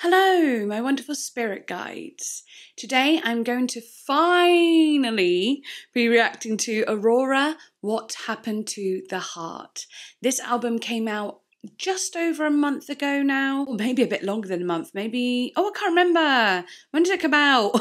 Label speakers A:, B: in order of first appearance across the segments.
A: Hello, my wonderful spirit guides. Today I'm going to finally be reacting to AURORA, What Happened to the Heart. This album came out just over a month ago now, or maybe a bit longer than a month, maybe, I can't remember. When did it come out?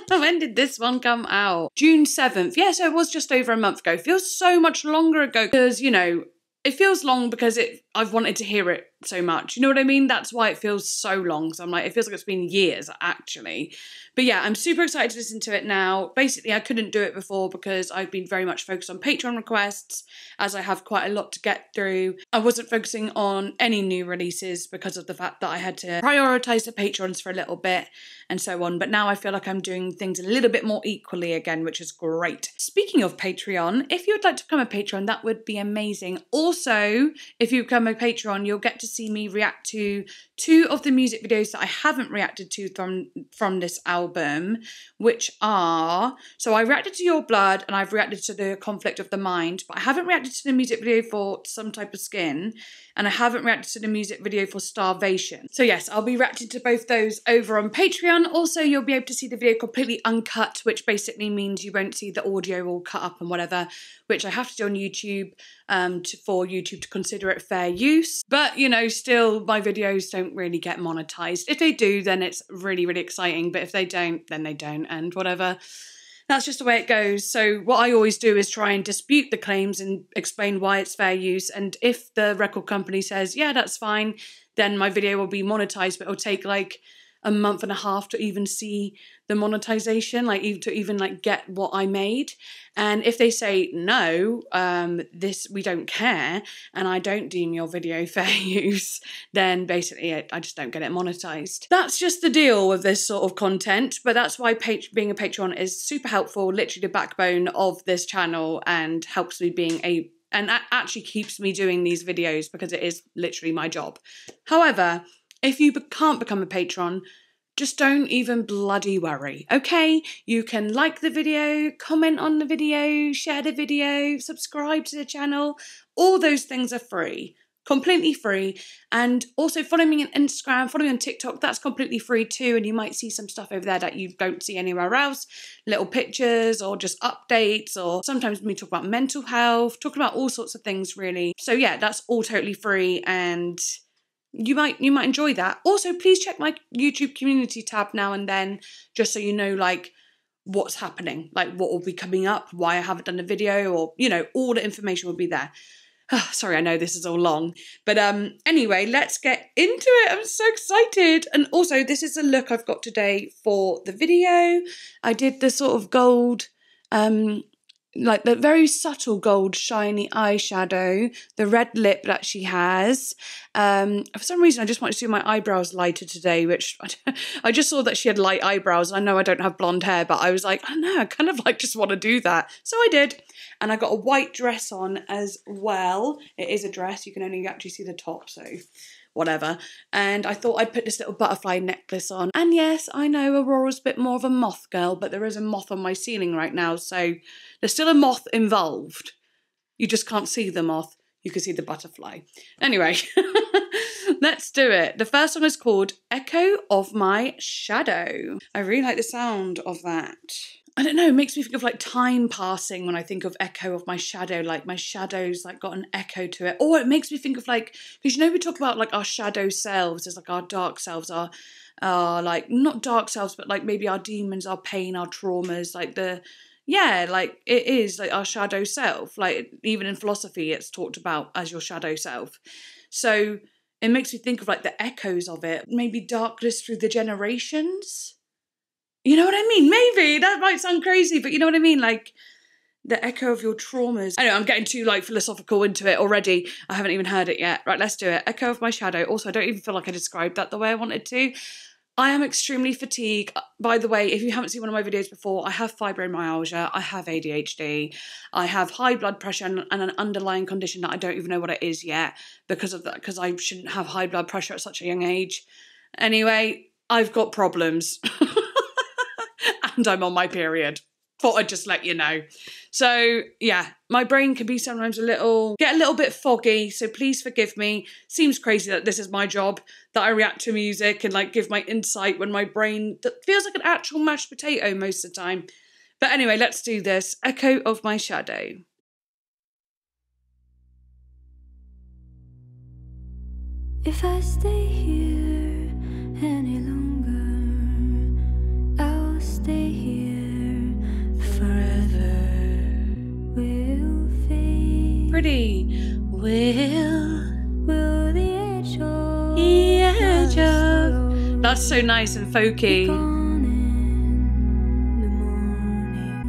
A: When did this one come out? June 7th. Yeah, so it was just over a month ago. Feels so much longer ago because, you know, it feels long because I've wanted to hear it so much. You know what I mean? That's why it feels so long. So I'm like, it feels like it's been years, actually. But yeah, I'm super excited to listen to it now. Basically, I couldn't do it before because I've been very much focused on Patreon requests, as I have quite a lot to get through. I wasn't focusing on any new releases because of the fact that I had to prioritise the Patrons for a little bit and so on. But now I feel like I'm doing things a little bit more equally again, which is great. Speaking of Patreon, if you would like to become a patron, that would be amazing. Also, if you become a patron, you'll get to see me react to 2 of the music videos that I haven't reacted to from this album, which are, so I reacted to Your Blood and I've reacted to The Conflict of the Mind, but I haven't reacted to the music video for Some Type of Skin, and I haven't reacted to the music video for Starvation. So yes, I'll be reacting to both those over on Patreon. Also, you'll be able to see the video completely uncut, which basically means you won't see the audio all cut up and whatever, which I have to do on YouTube for YouTube to consider it fair use. But, you know, still my videos don't really get monetized. If they do, then it's really, really exciting. But if they don't, then they don't, and whatever. That's just the way it goes. So what I always do is try and dispute the claims and explain why it's fair use. And if the record company says, yeah, that's fine, then my video will be monetized, but it'll take like a month and a half to even see the monetization, like to even like get what I made. And if they say no, we don't care, and I don't deem your video fair use, then basically I just don't get it monetized. That's just the deal with this sort of content, but that's why being a patron is super helpful, literally the backbone of this channel, and helps me and actually keeps me doing these videos because it is literally my job. However, if you can't become a patron, just don't even bloody worry, okay? You can like the video, comment on the video, share the video, subscribe to the channel. All those things are free, completely free. And also follow me on Instagram, follow me on TikTok, that's completely free too. And you might see some stuff over there that you don't see anywhere else. Little pictures or just updates, or sometimes we talk about mental health, talking about all sorts of things really. So yeah, that's all totally free, and you might enjoy that. Also, please check my YouTube community tab now and then, just so you know like what's happening, like what will be coming up, why I haven't done a video, or you know, all the information will be there. Sorry, I know this is all long, but anyway, let's get into it. I'm so excited. And also, this is the look I've got today for the video. I did the sort of gold, like the very subtle gold shiny eyeshadow, the red lip that she has. For some reason, I just wanted to do my eyebrows lighter today, which I just saw that she had light eyebrows. I know I don't have blonde hair, but I was like, I don't know, I kind of like just want to do that. So I did. And I got a white dress on as well. It is a dress. You can only actually see the top, so whatever. And I thought I'd put this little butterfly necklace on. And yes, I know Aurora's a bit more of a moth girl, but there is a moth on my ceiling right now, so there's still a moth involved. You just can't see the moth. You can see the butterfly. Anyway, let's do it. The first one is called Echo of My Shadow. I really like the sound of that. I don't know, it makes me think of like time passing when I think of Echo of My Shadow, like my shadow's like got an echo to it. Or it makes me think of like, because you know we talk about like our shadow selves, as like our dark selves, our like not dark selves, but like maybe our demons, our pain, our traumas, like yeah, like it is like our shadow self. Like even in philosophy, it's talked about as your shadow self. So it makes me think of like the echoes of it, maybe darkness through the generations. You know what I mean? Maybe that might sound crazy, but you know what I mean? Like the echo of your traumas. I know I'm getting too like philosophical into it already. I haven't even heard it yet. Right, let's do it. Echo of My Shadow. Also, I don't even feel like I described that the way I wanted to. I am extremely fatigued. By the way, if you haven't seen one of my videos before, I have fibromyalgia, I have ADHD, I have high blood pressure and an underlying condition that I don't even know what it is yet because of that, because I shouldn't have high blood pressure at such a young age. Anyway, I've got problems. And I'm on my period. Thought I'd just let you know. So yeah, my brain can be sometimes get a little bit foggy. So please forgive me. Seems crazy that this is my job, that I react to music and like give my insight when my brain feels like an actual mashed potato most of the time. But anyway, let's do this. Echo of My Shadow.
B: If I stay here any longer, I'll stay here forever. Will fade.
A: Pretty.
B: Will the edge
A: of. That's so nice and folky.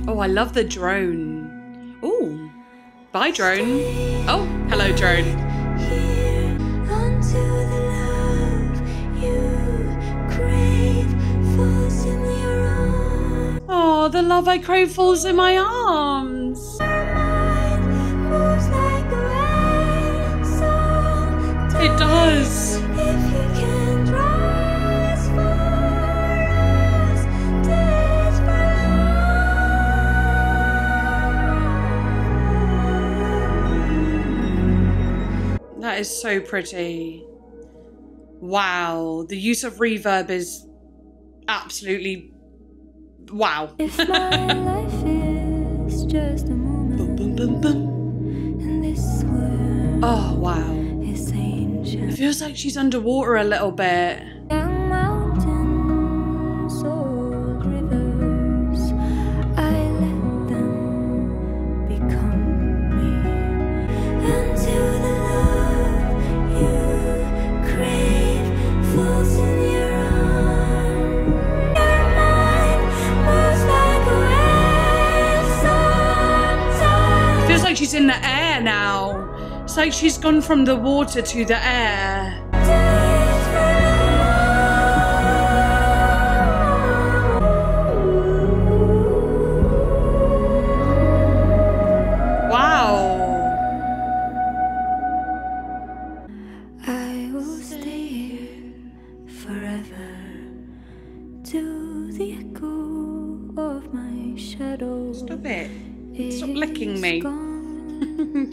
A: Oh, I love the drone. Oh, bye drone. Oh, hello drone. Oh, the love I crave falls in my arms. It does. That is so pretty. Wow, the use of reverb is absolutely wow.
B: If my life is just a moment,
A: Boom, boom, boom, boom.
B: and this world
A: Oh wow.
B: is ancient.
A: It feels like she's underwater a little bit.
B: Young mountains, old rivers, I let them become me. Until the love you crave falls in your arms. Your mind moves like a wave sometimes.
A: It feels like she's in the air now. It's like she's gone from the water to the air. Wow.
B: I will stay here forever to the echo of my shadow.
A: Stop it. Stop licking me.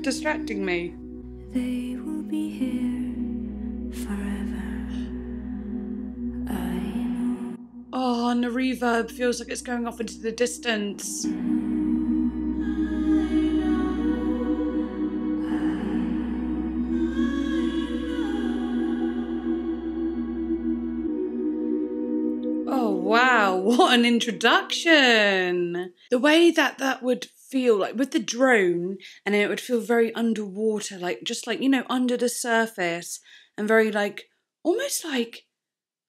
A: Distracting me.
B: They will be here forever. I know.
A: Oh, and the reverb feels like it's going off into the distance. Oh, wow. What an introduction. The way that would feel like with the drone, and then it would feel very underwater, like just like, you know, under the surface, and very like, almost like,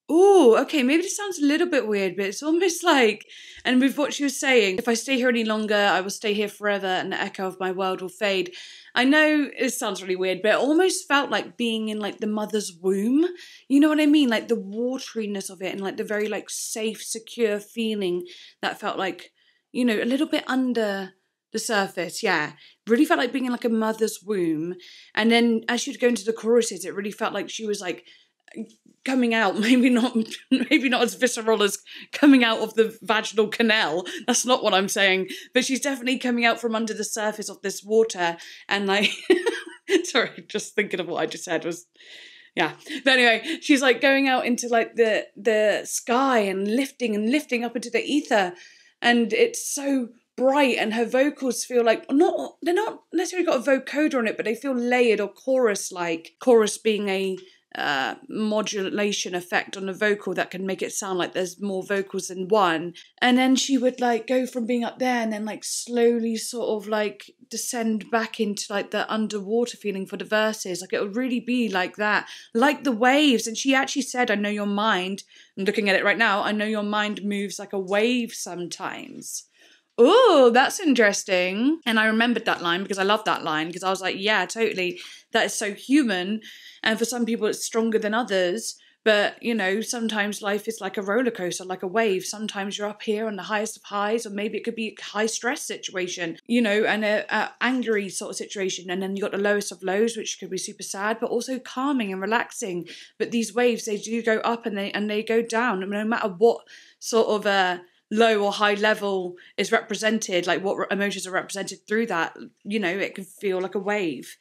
A: oh, okay, maybe this sounds a little bit weird, but it's almost like, and with what she was saying, if I stay here any longer, I will stay here forever, and the echo of my world will fade. I know it sounds really weird, but it almost felt like being in like the mother's womb. You know what I mean? Like the wateriness of it and like the very like safe, secure feeling that felt like, you know, a little bit under the surface. Yeah. Really felt like being in like a mother's womb. And then as she would go into the choruses, it really felt like she was like coming out, maybe not as visceral as coming out of the vaginal canal. That's not what I'm saying. But she's definitely coming out from under the surface of this water. And like, sorry, just thinking of what I just said was, yeah. But anyway, she's like going out into like the sky and lifting up into the ether. And it's so bright, and her vocals feel like they're not necessarily got a vocoder on it, but they feel layered or chorus-like. Chorus being a modulation effect on the vocal that can make it sound like there's more vocals than one. And then she would like go from being up there and then like slowly sort of like descend back into like the underwater feeling for the verses. Like it would really be like that, like the waves. And she actually said, I know your mind, I'm looking at it right now, I know your mind moves like a wave sometimes. Oh, that's interesting. And I remembered that line because I love that line, because I was like, yeah, totally. That is so human. And for some people, it's stronger than others. But, you know, sometimes life is like a roller coaster, like a wave. Sometimes you're up here on the highest of highs, or maybe it could be a high stress situation, you know, and a angry sort of situation. And then you got the lowest of lows, which could be super sad, but also calming and relaxing. But these waves, they do go up and they go down. No matter what sort of low or high level is represented, like what emotions are represented through that, you know, it can feel like a wave.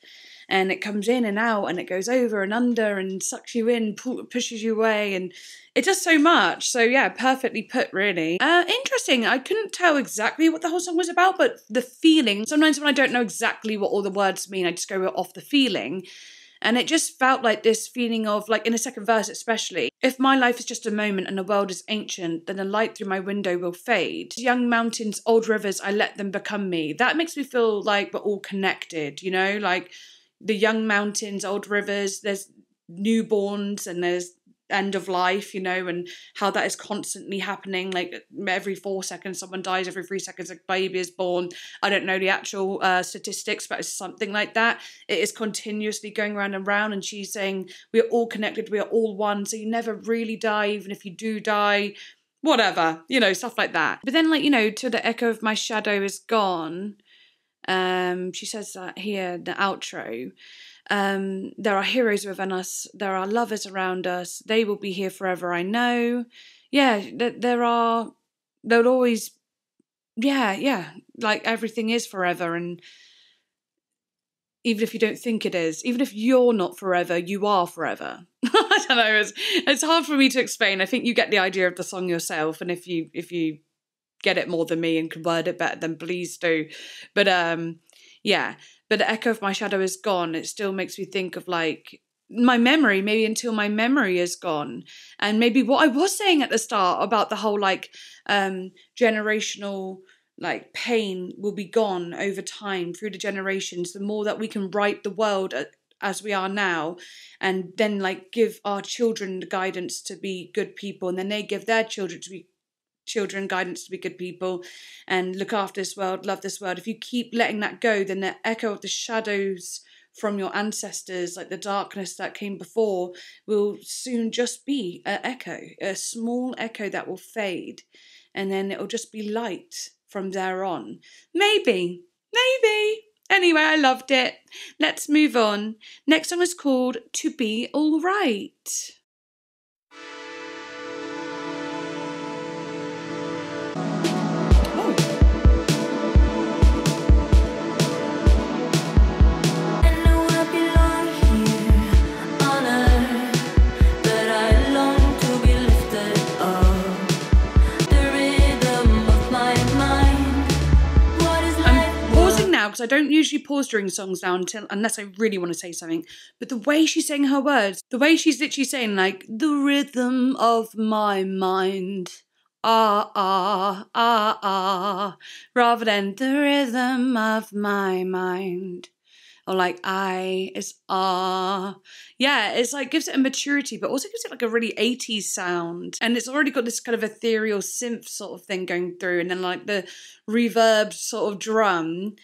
A: And it comes in and out and it goes over and under and sucks you in, pushes you away, and it does so much. So yeah, perfectly put, really. Interesting. I couldn't tell exactly what the whole song was about, but the feeling, sometimes when I don't know exactly what all the words mean, I just go off the feeling. And it just felt like this feeling of, like in the second verse especially, if my life is just a moment and the world is ancient, then the light through my window will fade. Young mountains, old rivers, I let them become me. That makes me feel like we're all connected, you know, like the young mountains, old rivers, there's newborns and there's end of life, you know, and how that is constantly happening. Like every 4 seconds someone dies, every 3 seconds a baby is born. I don't know the actual statistics, but it's something like that. It is continuously going round and round, and she's saying we're all connected, we are all one, so you never really die, even if you do die, whatever, you know, stuff like that. But then, like, you know, till the echo of my shadow is gone, she says that here in the outro. There are heroes within us, there are lovers around us, they will be here forever, I know. Yeah, there'll always, yeah, like everything is forever, and even if you don't think it is, even if you're not forever, you are forever. I don't know, it's hard for me to explain. I think you get the idea of the song yourself, and if you get it more than me and can word it better, then please do. But yeah, but the echo of my shadow is gone. It still makes me think of like my memory, maybe until my memory is gone. And maybe what I was saying at the start about the whole like generational like pain will be gone over time through the generations. The more that we can right the world as we are now, and then like give our children the guidance to be good people, and then they give their children guidance to be good people and look after this world, love this world. If you keep letting that go, then the echo of the shadows from your ancestors, like the darkness that came before, will soon just be an echo, a small echo that will fade, and then it'll just be light from there on. Maybe. Anyway, I loved it. Let's move on. Next song is called To Be All Right. Because I don't usually pause during songs now unless I really want to say something. But the way she's saying her words, the way she's literally saying like the rhythm of my mind, rather than the rhythm of my mind. Or like I is yeah, it's like gives it a maturity, but also gives it like a really 80s sound. And it's already got this kind of ethereal synth sort of thing going through, and then like the reverb sort of drum.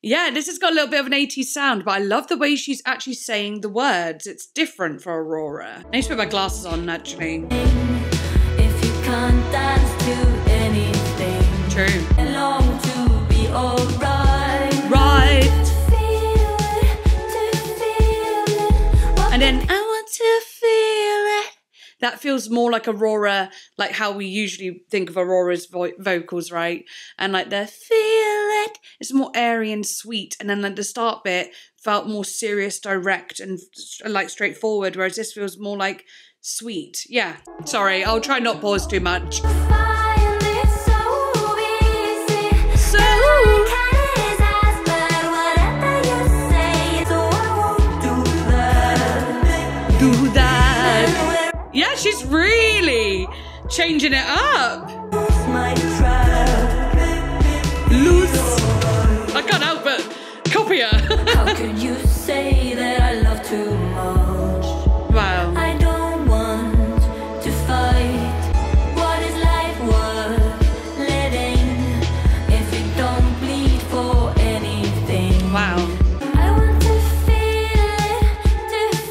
A: Yeah, this has got a little bit of an 80s sound, but I love the way she's actually saying the words. It's different for Aurora. I need to put my glasses on, actually.
B: If you can't dance to anything,
A: true.
B: I long to be alright.
A: Right.
B: To feel it.
A: And then I want to feel it. That feels more like Aurora, like how we usually think of Aurora's vocals, right? And like the feel it, it's more airy and sweet. And then like the start bit felt more serious, direct, and like straightforward, whereas this feels more like sweet. Yeah, sorry, I'll try not pause too much.
B: Find it so easy.
A: So do that. Yeah, she's really changing it up. Loose. I can't help but copy her.
B: How could you say that I love too much?
A: Wow.
B: I don't want to fight. What is life worth living if it don't bleed for anything?
A: Wow.
B: I want to feel it.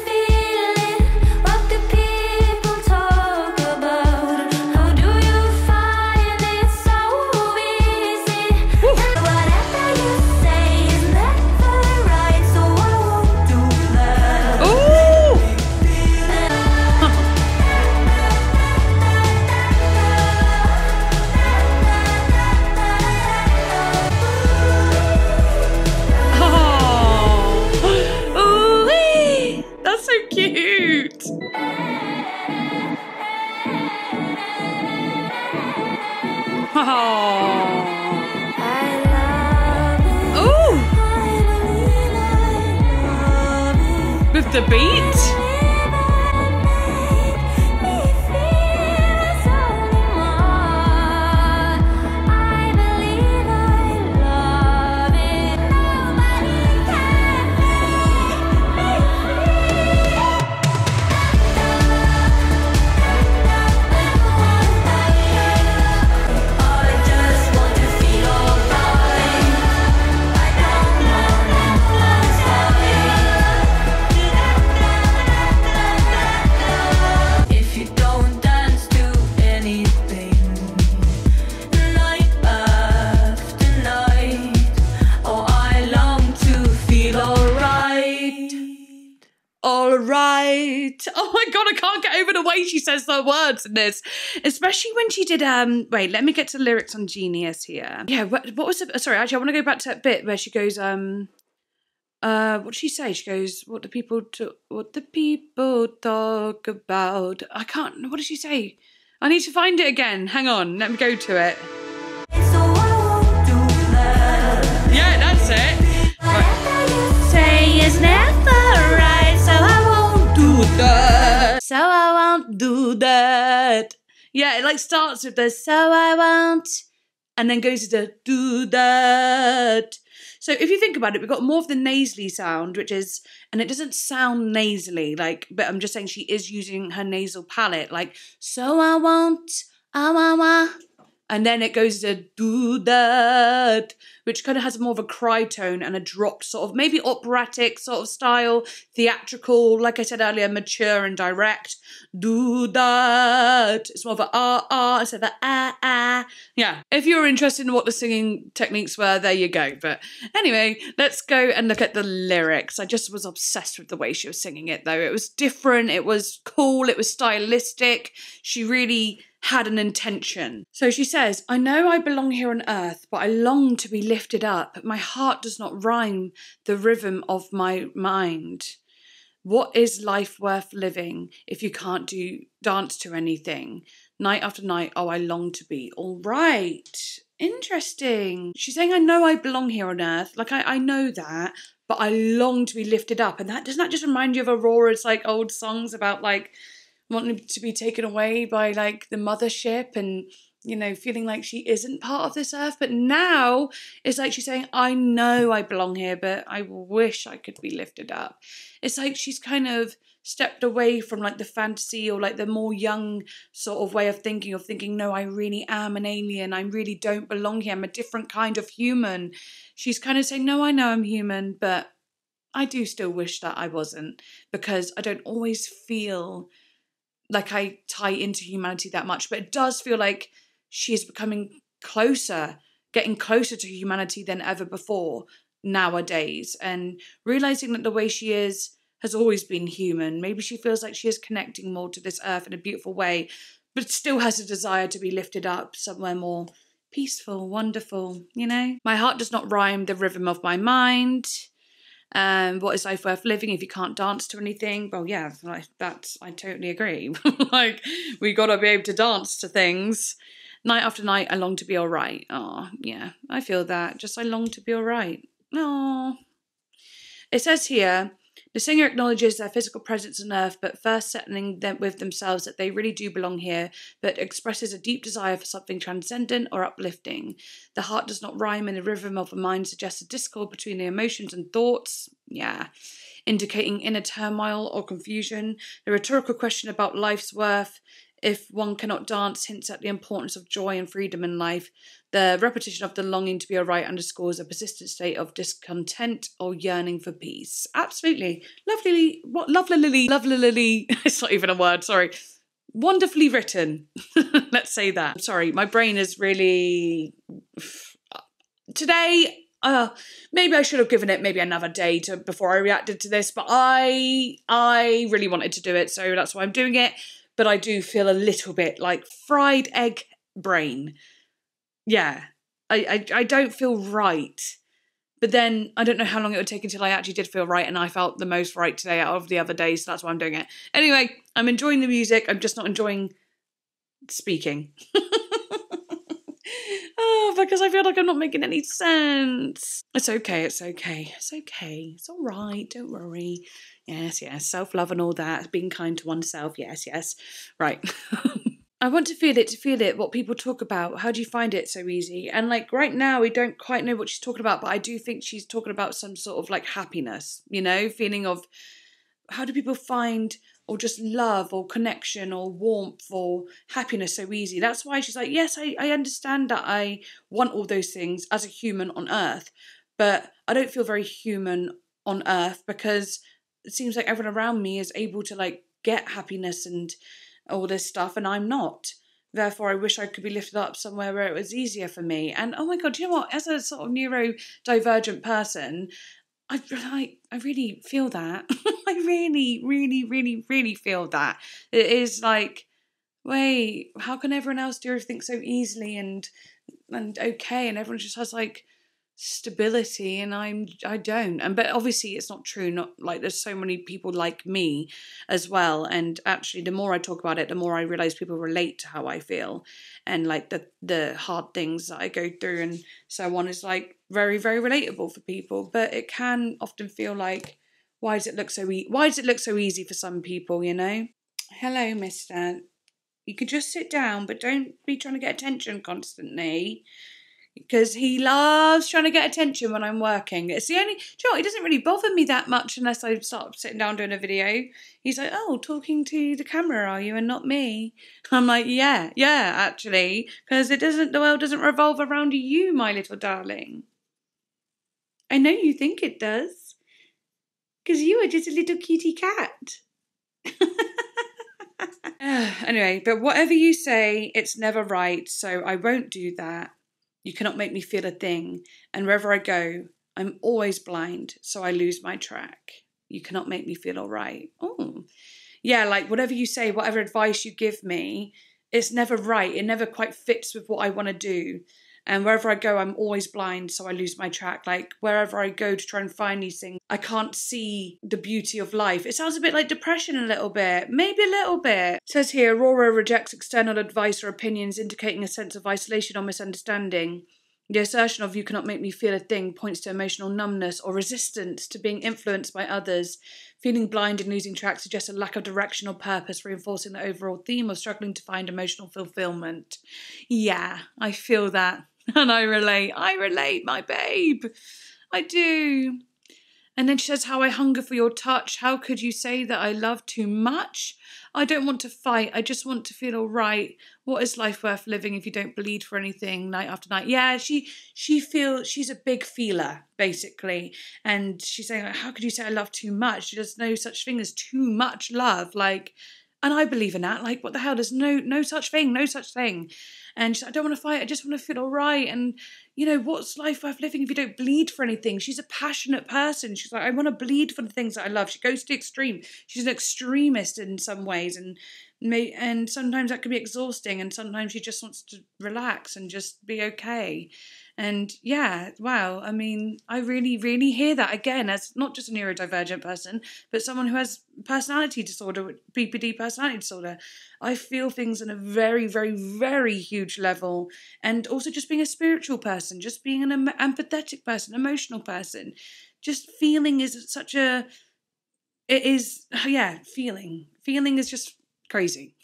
B: What do people talk about? How do you find it so easy? And whatever you say is never right, so I
A: Ooh! With the beat? All right. Oh my God, I can't get over the way she says the words in this. Especially when she did, wait, let me get to the lyrics on Genius here. Yeah, what was it? Sorry, actually, I want to go back to that bit where she goes, what did she say? She goes, what the people talk about. I can't, what did she say? I need to find it again. Hang on, let me go to it. Yeah, that's it. Right. Say it's never right, so I won't do that. So I won't do that. Yeah, it like starts with the so I won't, and then goes to the do that. So if you think about it, we've got more of the nasally sound, which is, and it doesn't sound nasally, like, but I'm just saying she is using her nasal palate, like, so I won't, and then it goes to do that, which kind of has more of a cry tone and a dropped sort of, maybe operatic sort of style, theatrical, like I said earlier, mature and direct. Do that. It's more of a instead of a Yeah. If you're interested in what the singing techniques were, there you go. But anyway, let's go and look at the lyrics. I just was obsessed with the way she was singing it, though. It was different. It was cool. It was stylistic. She really had an intention. So she says, I know I belong here on earth, but I long to be lifted up. My heart does not rhyme the rhythm of my mind. What is life worth living if you can't dance to anything? Night after night, oh, I long to be all right. Interesting. She's saying, I know I belong here on earth. Like, I know that, but I long to be lifted up. And doesn't that just remind you of Aurora's like old songs about like wanting to be taken away by like the mothership and, you know, feeling like she isn't part of this earth. But now it's like she's saying, I know I belong here, but I wish I could be lifted up. It's like she's kind of stepped away from like the fantasy or like the more young sort of way of thinking, no, I really am an alien. I really don't belong here. I'm a different kind of human. She's kind of saying, no, I know I'm human, but I do still wish that I wasn't, because I don't always feel like I tie into humanity that much, but it does feel like she is becoming closer, getting closer to humanity than ever before nowadays, and realizing that the way she is has always been human. Maybe she feels like she is connecting more to this earth in a beautiful way, but still has a desire to be lifted up somewhere more peaceful, wonderful, you know? My heart does not rhyme the rhythm of my mind. What is life worth living if you can't dance to anything? Well, yeah, I totally agree. Like, we gotta be able to dance to things. Night after night, I long to be all right. Oh, yeah, I feel that. Just I long to be all right. Oh. It says here, the singer acknowledges their physical presence on earth, but first settling them with themselves that they really do belong here, but expresses a deep desire for something transcendent or uplifting. The heart does not rhyme, and the rhythm of the mind suggests a discord between the emotions and thoughts. Yeah. Indicating inner turmoil or confusion. The rhetorical question about life's worth, if one cannot dance, hints at the importance of joy and freedom in life. The repetition of the longing to be alright underscores a persistent state of discontent or yearning for peace. Absolutely. Lovely, it's not even a word, sorry. Wonderfully written. Let's say that. Sorry, my brain is really... Today, maybe I should have given it maybe another day before I reacted to this, but I really wanted to do it, so that's why I'm doing it. But I do feel a little bit like fried egg brain. Yeah, I don't feel right. But then I don't know how long it would take until I actually did feel right, and I felt the most right today out of the other days, so that's why I'm doing it. Anyway, I'm enjoying the music. I'm just not enjoying speaking. because I feel like I'm not making any sense. It's okay, it's okay, it's okay. It's all right, don't worry. Yes, yes, self-love and all that, being kind to oneself, yes, yes. Right. I want to feel it, what people talk about. How do you find it so easy? And like right now, we don't quite know what she's talking about, but I do think she's talking about some sort of like happiness, you know, feeling of how do people find or just love or connection or warmth or happiness so easy. That's why she's like, yes, I understand that I want all those things as a human on earth, but I don't feel very human on earth because it seems like everyone around me is able to like get happiness and all this stuff and I'm not. Therefore, I wish I could be lifted up somewhere where it was easier for me. And oh my God, do you know what? As a sort of neurodivergent person, I really feel that. I really, really, really, really feel that. It is like, wait, how can everyone else do everything so easily and okay, and everyone just has like stability and I don't. And but obviously it's not true. Not like there's so many people like me as well. And actually, the more I talk about it, the more I realize people relate to how I feel, and like the hard things that I go through and so on is like very, very relatable for people. But it can often feel like, why does it look so easy for some people? You know. Hello, Mister. You could just sit down, but don't be trying to get attention constantly. Because he loves trying to get attention when I'm working. It's the only... Do you know what? It doesn't really bother me that much unless I start sitting down doing a video. He's like, oh, talking to the camera, are you, and not me? I'm like, yeah, actually. Because the world doesn't revolve around you, my little darling. I know you think it does. Because you are just a little kitty cat. Anyway, but whatever you say, it's never right, so I won't do that. You cannot make me feel a thing, and wherever I go, I'm always blind, so I lose my track. You cannot make me feel all right. Oh, yeah, like whatever you say, whatever advice you give me, it's never right. It never quite fits with what I want to do. And wherever I go, I'm always blind, so I lose my track. Like wherever I go to try and find these things, I can't see the beauty of life. It sounds a bit like depression a little bit, maybe a little bit. It says here, Aurora rejects external advice or opinions, indicating a sense of isolation or misunderstanding. The assertion of you cannot make me feel a thing points to emotional numbness or resistance to being influenced by others. Feeling blind and losing track suggests a lack of direction or purpose, reinforcing the overall theme of struggling to find emotional fulfillment. Yeah, I feel that. And I relate, my babe. I do. And then she says, how I hunger for your touch. How could you say that I love too much? I don't want to fight. I just want to feel all right. What is life worth living if you don't bleed for anything night after night? Yeah, she feels, she's a big feeler, basically. And she's saying, like, how could you say I love too much? There's no such thing as too much love. Like, and I believe in that. Like, what the hell? There's no such thing, no such thing. And she's like, I don't want to fight. I just want to feel all right. And, you know, what's life worth living if you don't bleed for anything? She's a passionate person. She's like, I want to bleed for the things that I love. She goes to the extreme. She's an extremist in some ways. And sometimes that can be exhausting. And sometimes she just wants to relax and just be okay. And yeah, wow. I mean, I really, really hear that again as not just a neurodivergent person, but someone who has personality disorder, PPD personality disorder. I feel things on a very, very, very huge level. And also just being a spiritual person, just being an empathetic person, emotional person. Just feeling is such a... It is, yeah, feeling. Feeling is just crazy.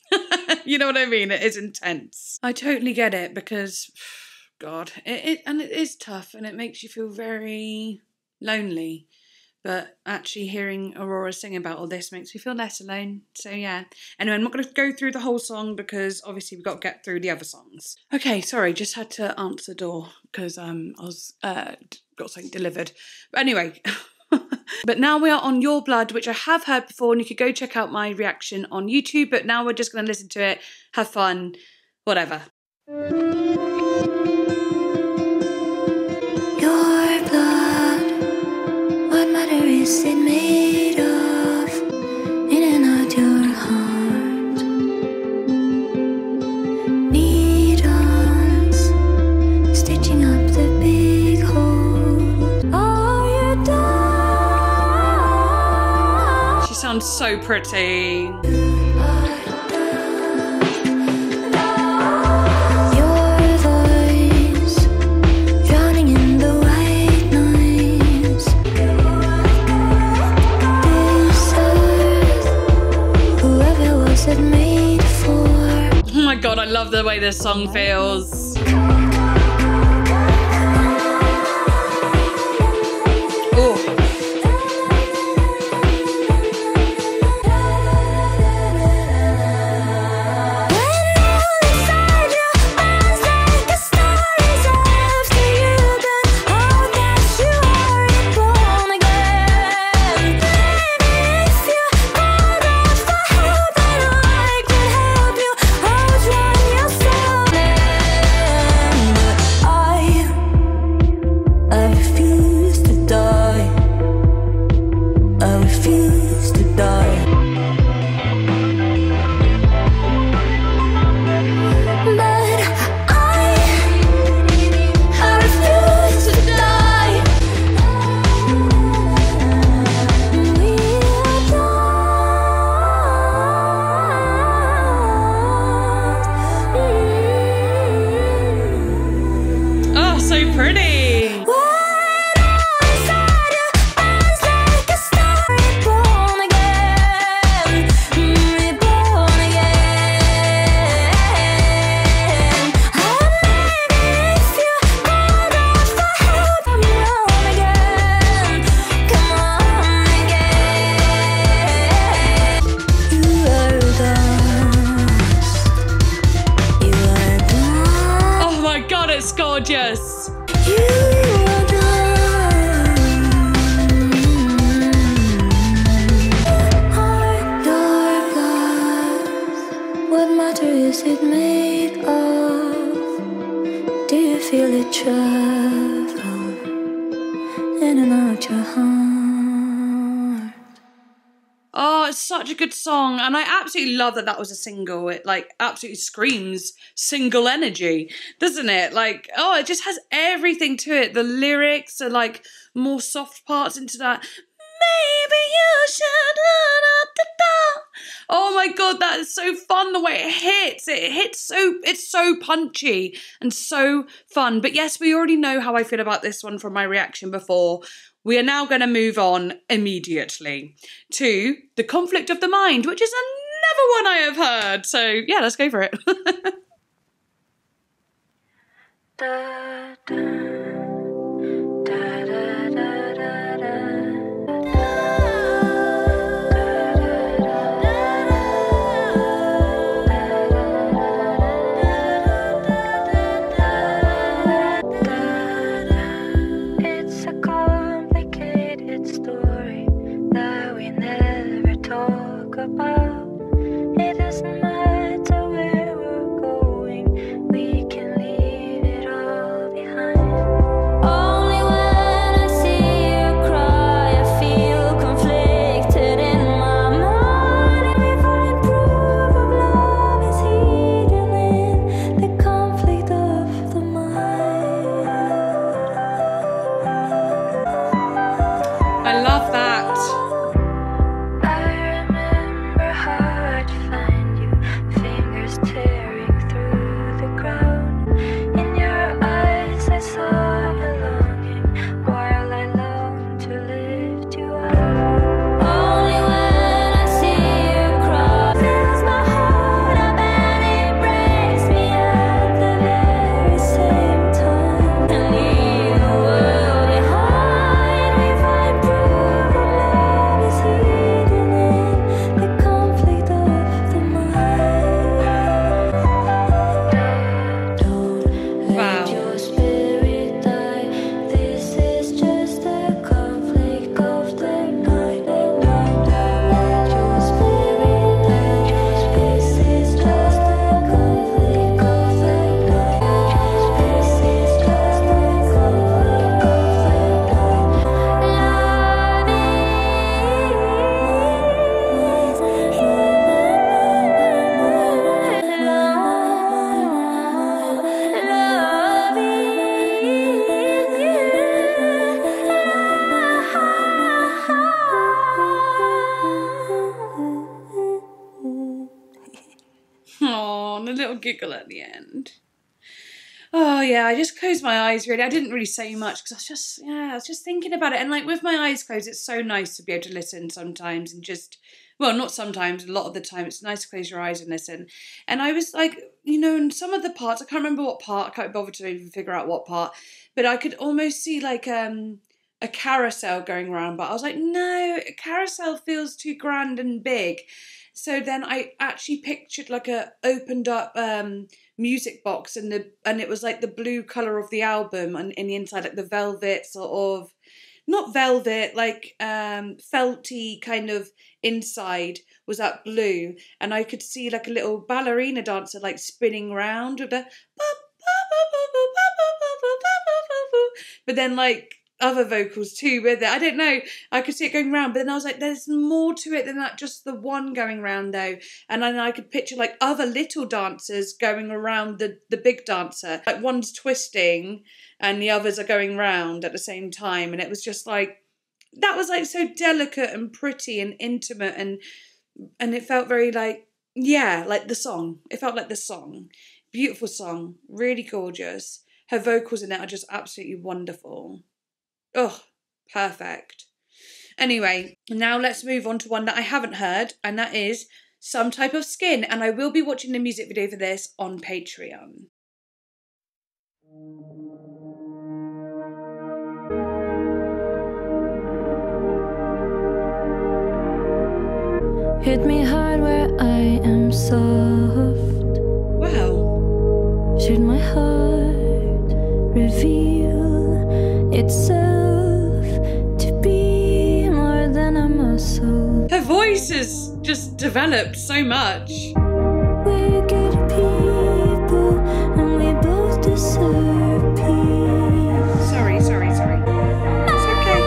A: You know what I mean? It is intense. I totally get it because... God, it is tough and it makes you feel very lonely. But actually hearing Aurora sing about all this makes me feel less alone. So yeah. Anyway, I'm not going to go through the whole song because obviously we've got to get through the other songs. Okay, sorry, just had to answer the door because I was got something delivered. But anyway. But now we are on Your Blood, which I have heard before, and you could go check out my reaction on YouTube. But now we're just going to listen to it, have fun, whatever.
B: Your blood, what matter is it made of? In and out your heart. Needles, stitching up the big hole. Are you done?
A: She sounds so pretty.
B: Your voice
A: I love the way this song feels. Gorgeous.
B: What matter is it made of? Do you feel it travel in and out your heart?
A: Oh, it's such a good song, and I absolutely love that that was a single. It like absolutely screams single energy, doesn't it? Like, oh, it just has everything to it. The lyrics are like more soft parts into that. Maybe you should. Oh my god, that is so fun the way it hits. It hits so, it's so punchy and so fun. But yes, we already know how I feel about this one from my reaction before. We are now going to move on immediately to The Conflict of the Mind, which is another one I have heard. So yeah, let's go for it.
B: Da, da, da, da, da, da, da. It's a complicated story that we never talk about. It doesn't matter where we're going, we can leave it all behind. Only when I see you cry, I feel conflicted in my mind. If I proof of love is hidden in the conflict of the mind.
A: I love that.
B: I remember how I'd find you, fingers tearing through the ground. In your eyes I saw a longing, while I longed to lift you up. Only when I see you cry, fills my heart up and it breaks me at the very same time. And leave the world behind, we find proof of love is hidden in the conflict of the mind. Don't
A: Wow.
B: let your spirit die. This is just a conflict of the mind. Don't let your spirit die. This is just a conflict of the mind. This is just a conflict
A: Oh, and a little giggle at the end. Oh yeah, I just closed my eyes really. I didn't really say much because I was just thinking about it. And like with my eyes closed, it's so nice to be able to listen sometimes and just well, not sometimes, a lot of the time, it's nice to close your eyes and listen. And I was like, you know, in some of the parts, I can't remember what part, I can't bother to even figure out what part, but I could almost see like a carousel going around, but I was like, no, a carousel feels too grand and big. So then I actually pictured like a opened up music box, and it was like the blue colour of the album, and in the inside like the velvet sort of, not velvet, like felty kind of inside was that blue, and I could see like a little ballerina dancer like spinning around with the but then like other vocals too with it. I don't know, I could see it going round, but then I was like, there's more to it than that, just the one going round though. And then I could picture like other little dancers going around the big dancer, like one's twisting and the others are going round at the same time. And it was just like, that was like so delicate and pretty and intimate, and it felt very like, yeah, like the song. It felt like the song. Beautiful song, really gorgeous. Her vocals in it are just absolutely wonderful. Oh, perfect. Anyway, now let's move on to one that I haven't heard, and that is Some Type of Skin, and I will be watching the music video for this on Patreon.
B: Hit me hard where I am soft.
A: Wow.
B: Should my heart reveal itself to be more than a muscle?
A: Her voice has just developed so much.
B: We're good people and we both deserve peace.
A: Sorry. It's okay.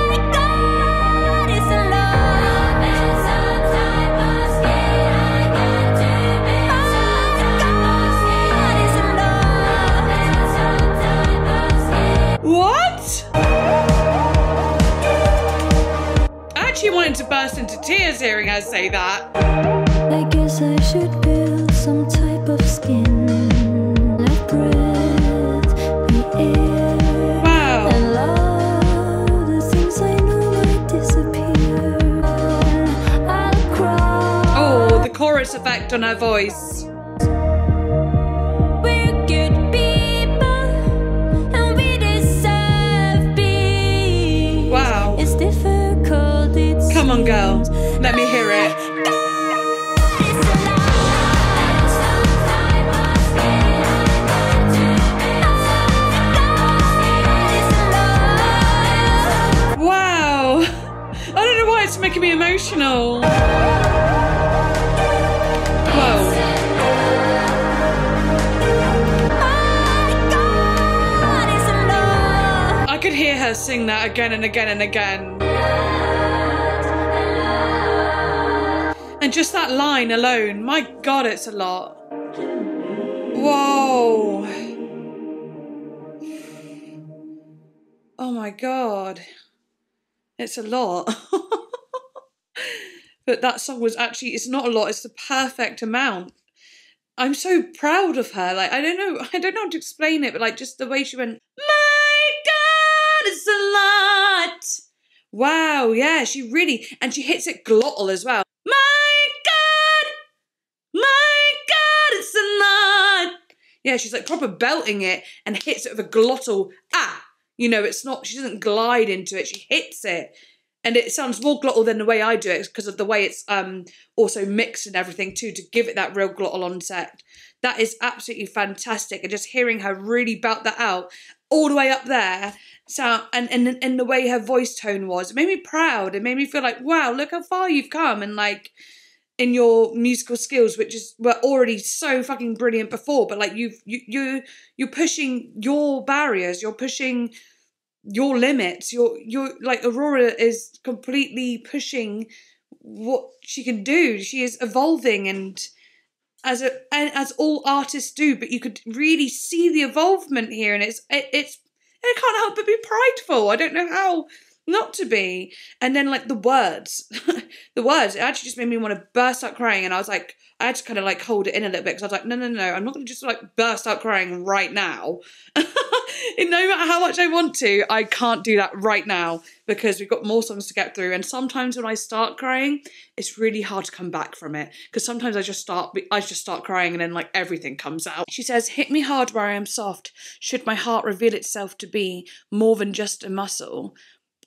B: My God, it's a love and some type of skin. I got to be some type of skin. It's a love and some type of skin.
A: What? I actually wanted to burst into tears hearing her say that.
B: I guess I should build some type of skin. Like breath, the air,
A: Wow.
B: and love. The things I know might disappear. I'll cry.
A: Oh, the chorus effect on her voice.
B: We're good people, and we deserve peace.
A: Wow.
B: It's difficult, it's
A: Come on, girl. Let me hear it. Wow. I don't know why it's making me emotional. Whoa. I could hear her sing that again and again and again. And just that line alone, my God, it's a lot. Whoa. Oh my God. It's a lot. But that song was actually, it's not a lot, it's the perfect amount. I'm so proud of her. Like, I don't know how to explain it, but like just the way she went, my God, it's a lot. Wow, yeah, she really, and she hits it glottal as well. My God, it's a lot. Yeah, she's like proper belting it and hits it with a glottal, you know, it's not, she doesn't glide into it, she hits it. And it sounds more glottal than the way I do it because of the way it's also mixed and everything too, to give it that real glottal onset. That is absolutely fantastic. And just hearing her really belt that out all the way up there, and the way her voice tone was, it made me proud. It made me feel like, wow, look how far you've come, and like in your musical skills, which were already so fucking brilliant before, but like you're pushing your barriers, you're pushing your limits, you're like, Aurora is completely pushing what she can do. She is evolving, and as all artists do, but you could really see the evolvement here, and I can't help but be prideful. I don't know how not to be. And then like the words, it actually just made me want to burst out crying, and I was like, I had to kind of like hold it in a little bit because I was like, no, I'm not going to just like burst out crying right now. No matter how much I want to, I can't do that right now because we've got more songs to get through. And sometimes when I start crying, it's really hard to come back from it because sometimes I just start crying and then like everything comes out. She says, hit me hard where I am soft. Should my heart reveal itself to be more than just a muscle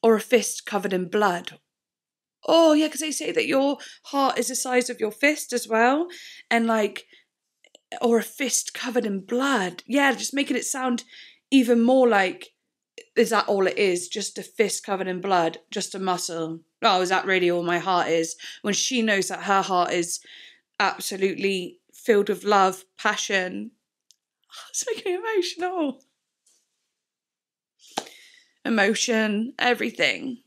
A: or a fist covered in blood? Oh yeah, because they say that your heart is the size of your fist as well. And like, or a fist covered in blood. Yeah, just making it sound even more like, is that all it is? Just a fist covered in blood, just a muscle. Oh, is that really all my heart is? When she knows that her heart is absolutely filled with love, passion. It's making me emotional. Emotion, everything.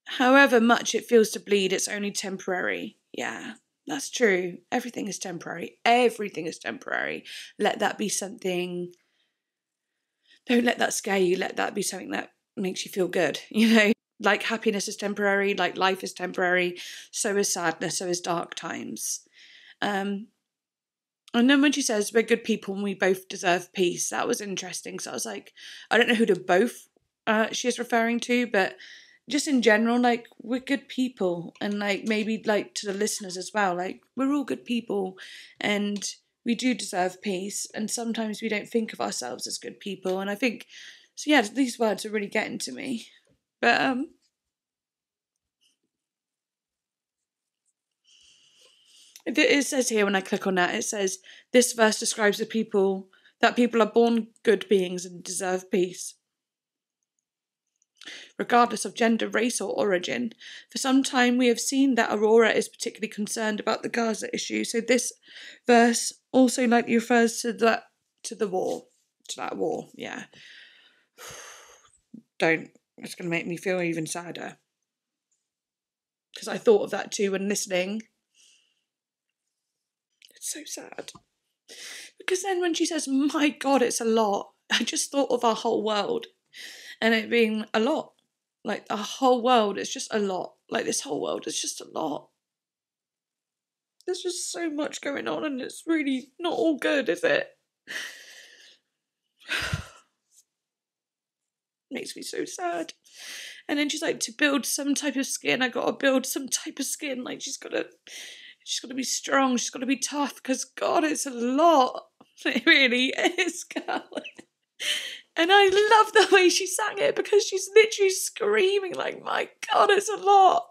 A: However much it feels to bleed, it's only temporary. Yeah. That's true. Everything is temporary. Everything is temporary. Let that be something. Don't let that scare you. Let that be something that makes you feel good. You know, like happiness is temporary, like life is temporary. So is sadness. So is dark times. And then when she says we're good people and we both deserve peace, that was interesting. So I was like, I don't know who the both she is referring to, but just in general, like, we're good people, and like maybe like to the listeners as well, like we're all good people and we do deserve peace, and sometimes we don't think of ourselves as good people. And I think so yeah, these words are really getting to me. But it says here, when I click on that, it says this verse describes that people are born good beings and deserve peace, regardless of gender, race or origin. For some time we have seen that Aurora is particularly concerned about the Gaza issue, so this verse also likely refers to that war, yeah. It's going to make me feel even sadder, because I thought of that too when listening. It's so sad. Because then when she says, my God, it's a lot, I just thought of our whole world and it being a lot. Like, our whole world is just a lot. Like, this whole world is just a lot. There's just so much going on and it's really not all good, is it? Makes me so sad. And then she's like, to build some type of skin, I gotta build some type of skin. Like, she's gotta be strong, she's gotta be tough, because God, it's a lot. It really is, girl. And I love the way she sang it, because she's literally screaming like, my God, it's a lot.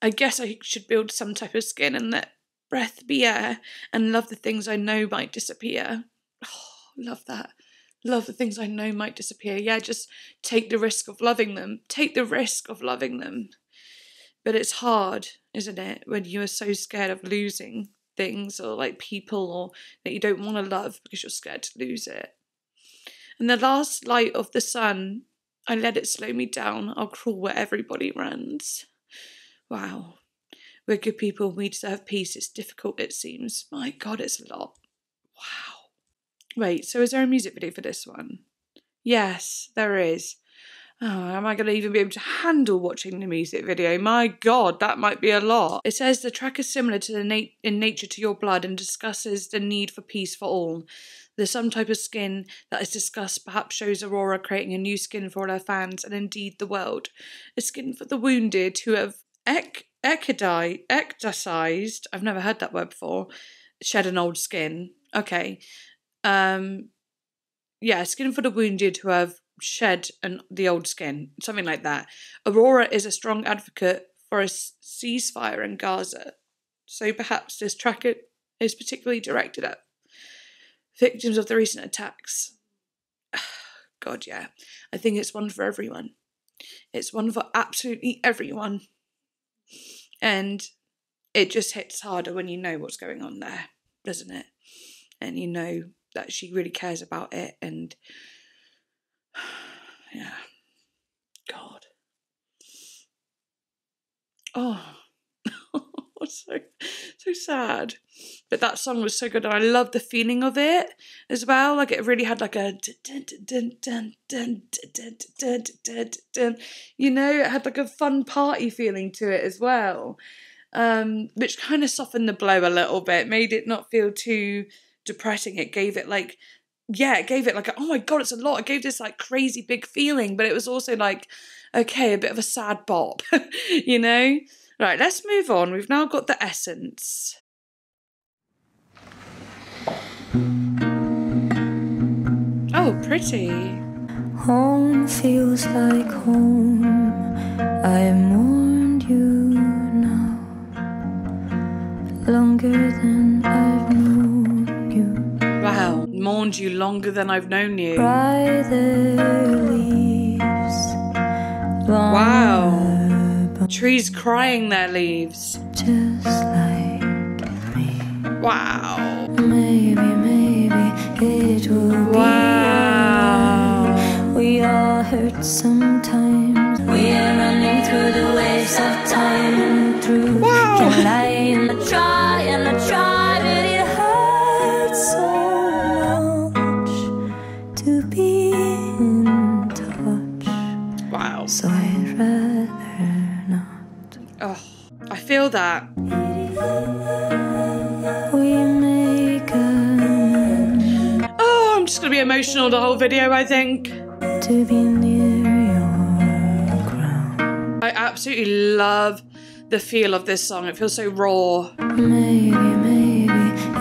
A: I guess I should build some type of skin and let breath be air and love the things I know might disappear. Oh, love that. Love the things I know might disappear. Yeah, just take the risk of loving them. Take the risk of loving them. But it's hard, isn't it, when you are so scared of losing things, or like people, or that you don't want to love because you're scared to lose it. And the last light of the sun, I let it slow me down. I'll crawl where everybody runs. Wow. We're good people. We deserve peace. It's difficult, it seems. My God, it's a lot. Wow. Wait, so is there a music video for this one? Yes, there is. Oh, am I going to even be able to handle watching the music video? My God, that might be a lot. It says the track is similar to in nature to Your Blood and discusses the need for peace for all. There's some type of skin that is discussed perhaps shows Aurora creating a new skin for all her fans and indeed the world. A skin for the wounded who have ecdicized, I've never heard that word before, shed an old skin. Okay. Yeah, skin for the wounded who have shed the old skin, something like that. Aurora is a strong advocate for a ceasefire in Gaza, so perhaps this track is particularly directed at victims of the recent attacks. God, yeah. I think it's one for everyone. It's one for absolutely everyone. And it just hits harder when you know what's going on there, doesn't it? And you know that she really cares about it, and yeah. God. Oh. so sad. But that song was so good, and I love the feeling of it as well. Like, it really had like a you know, it had like a fun party feeling to it as well, which kind of softened the blow a little bit, made it not feel too depressing. It gave it like, yeah, it gave it like, oh my God, it's a lot. It gave this like crazy big feeling, but it was also like, okay, a bit of a sad bop, you know? Right, let's move on. We've now got the essence. Oh, pretty.
B: Home feels like home. I mourned you now, longer than I've known you.
A: Wow, mourned you longer than I've known you.
B: Cry their leaves.
A: Wow. Trees crying their leaves.
B: Just like me.
A: Wow.
B: Maybe it will be.
A: Wow.
B: We all hurt sometimes. We are running through the waves of time. Through
A: Wow.
B: can lie and I try, but it hurts so much to be in touch.
A: Wow.
B: So I'd rather not.
A: Oh, I feel that.
B: We make amends
A: Oh, I'm just going to be emotional the whole video, I think.
B: to be near your ground.
A: I absolutely love the feel of this song. It feels so raw
B: Maybe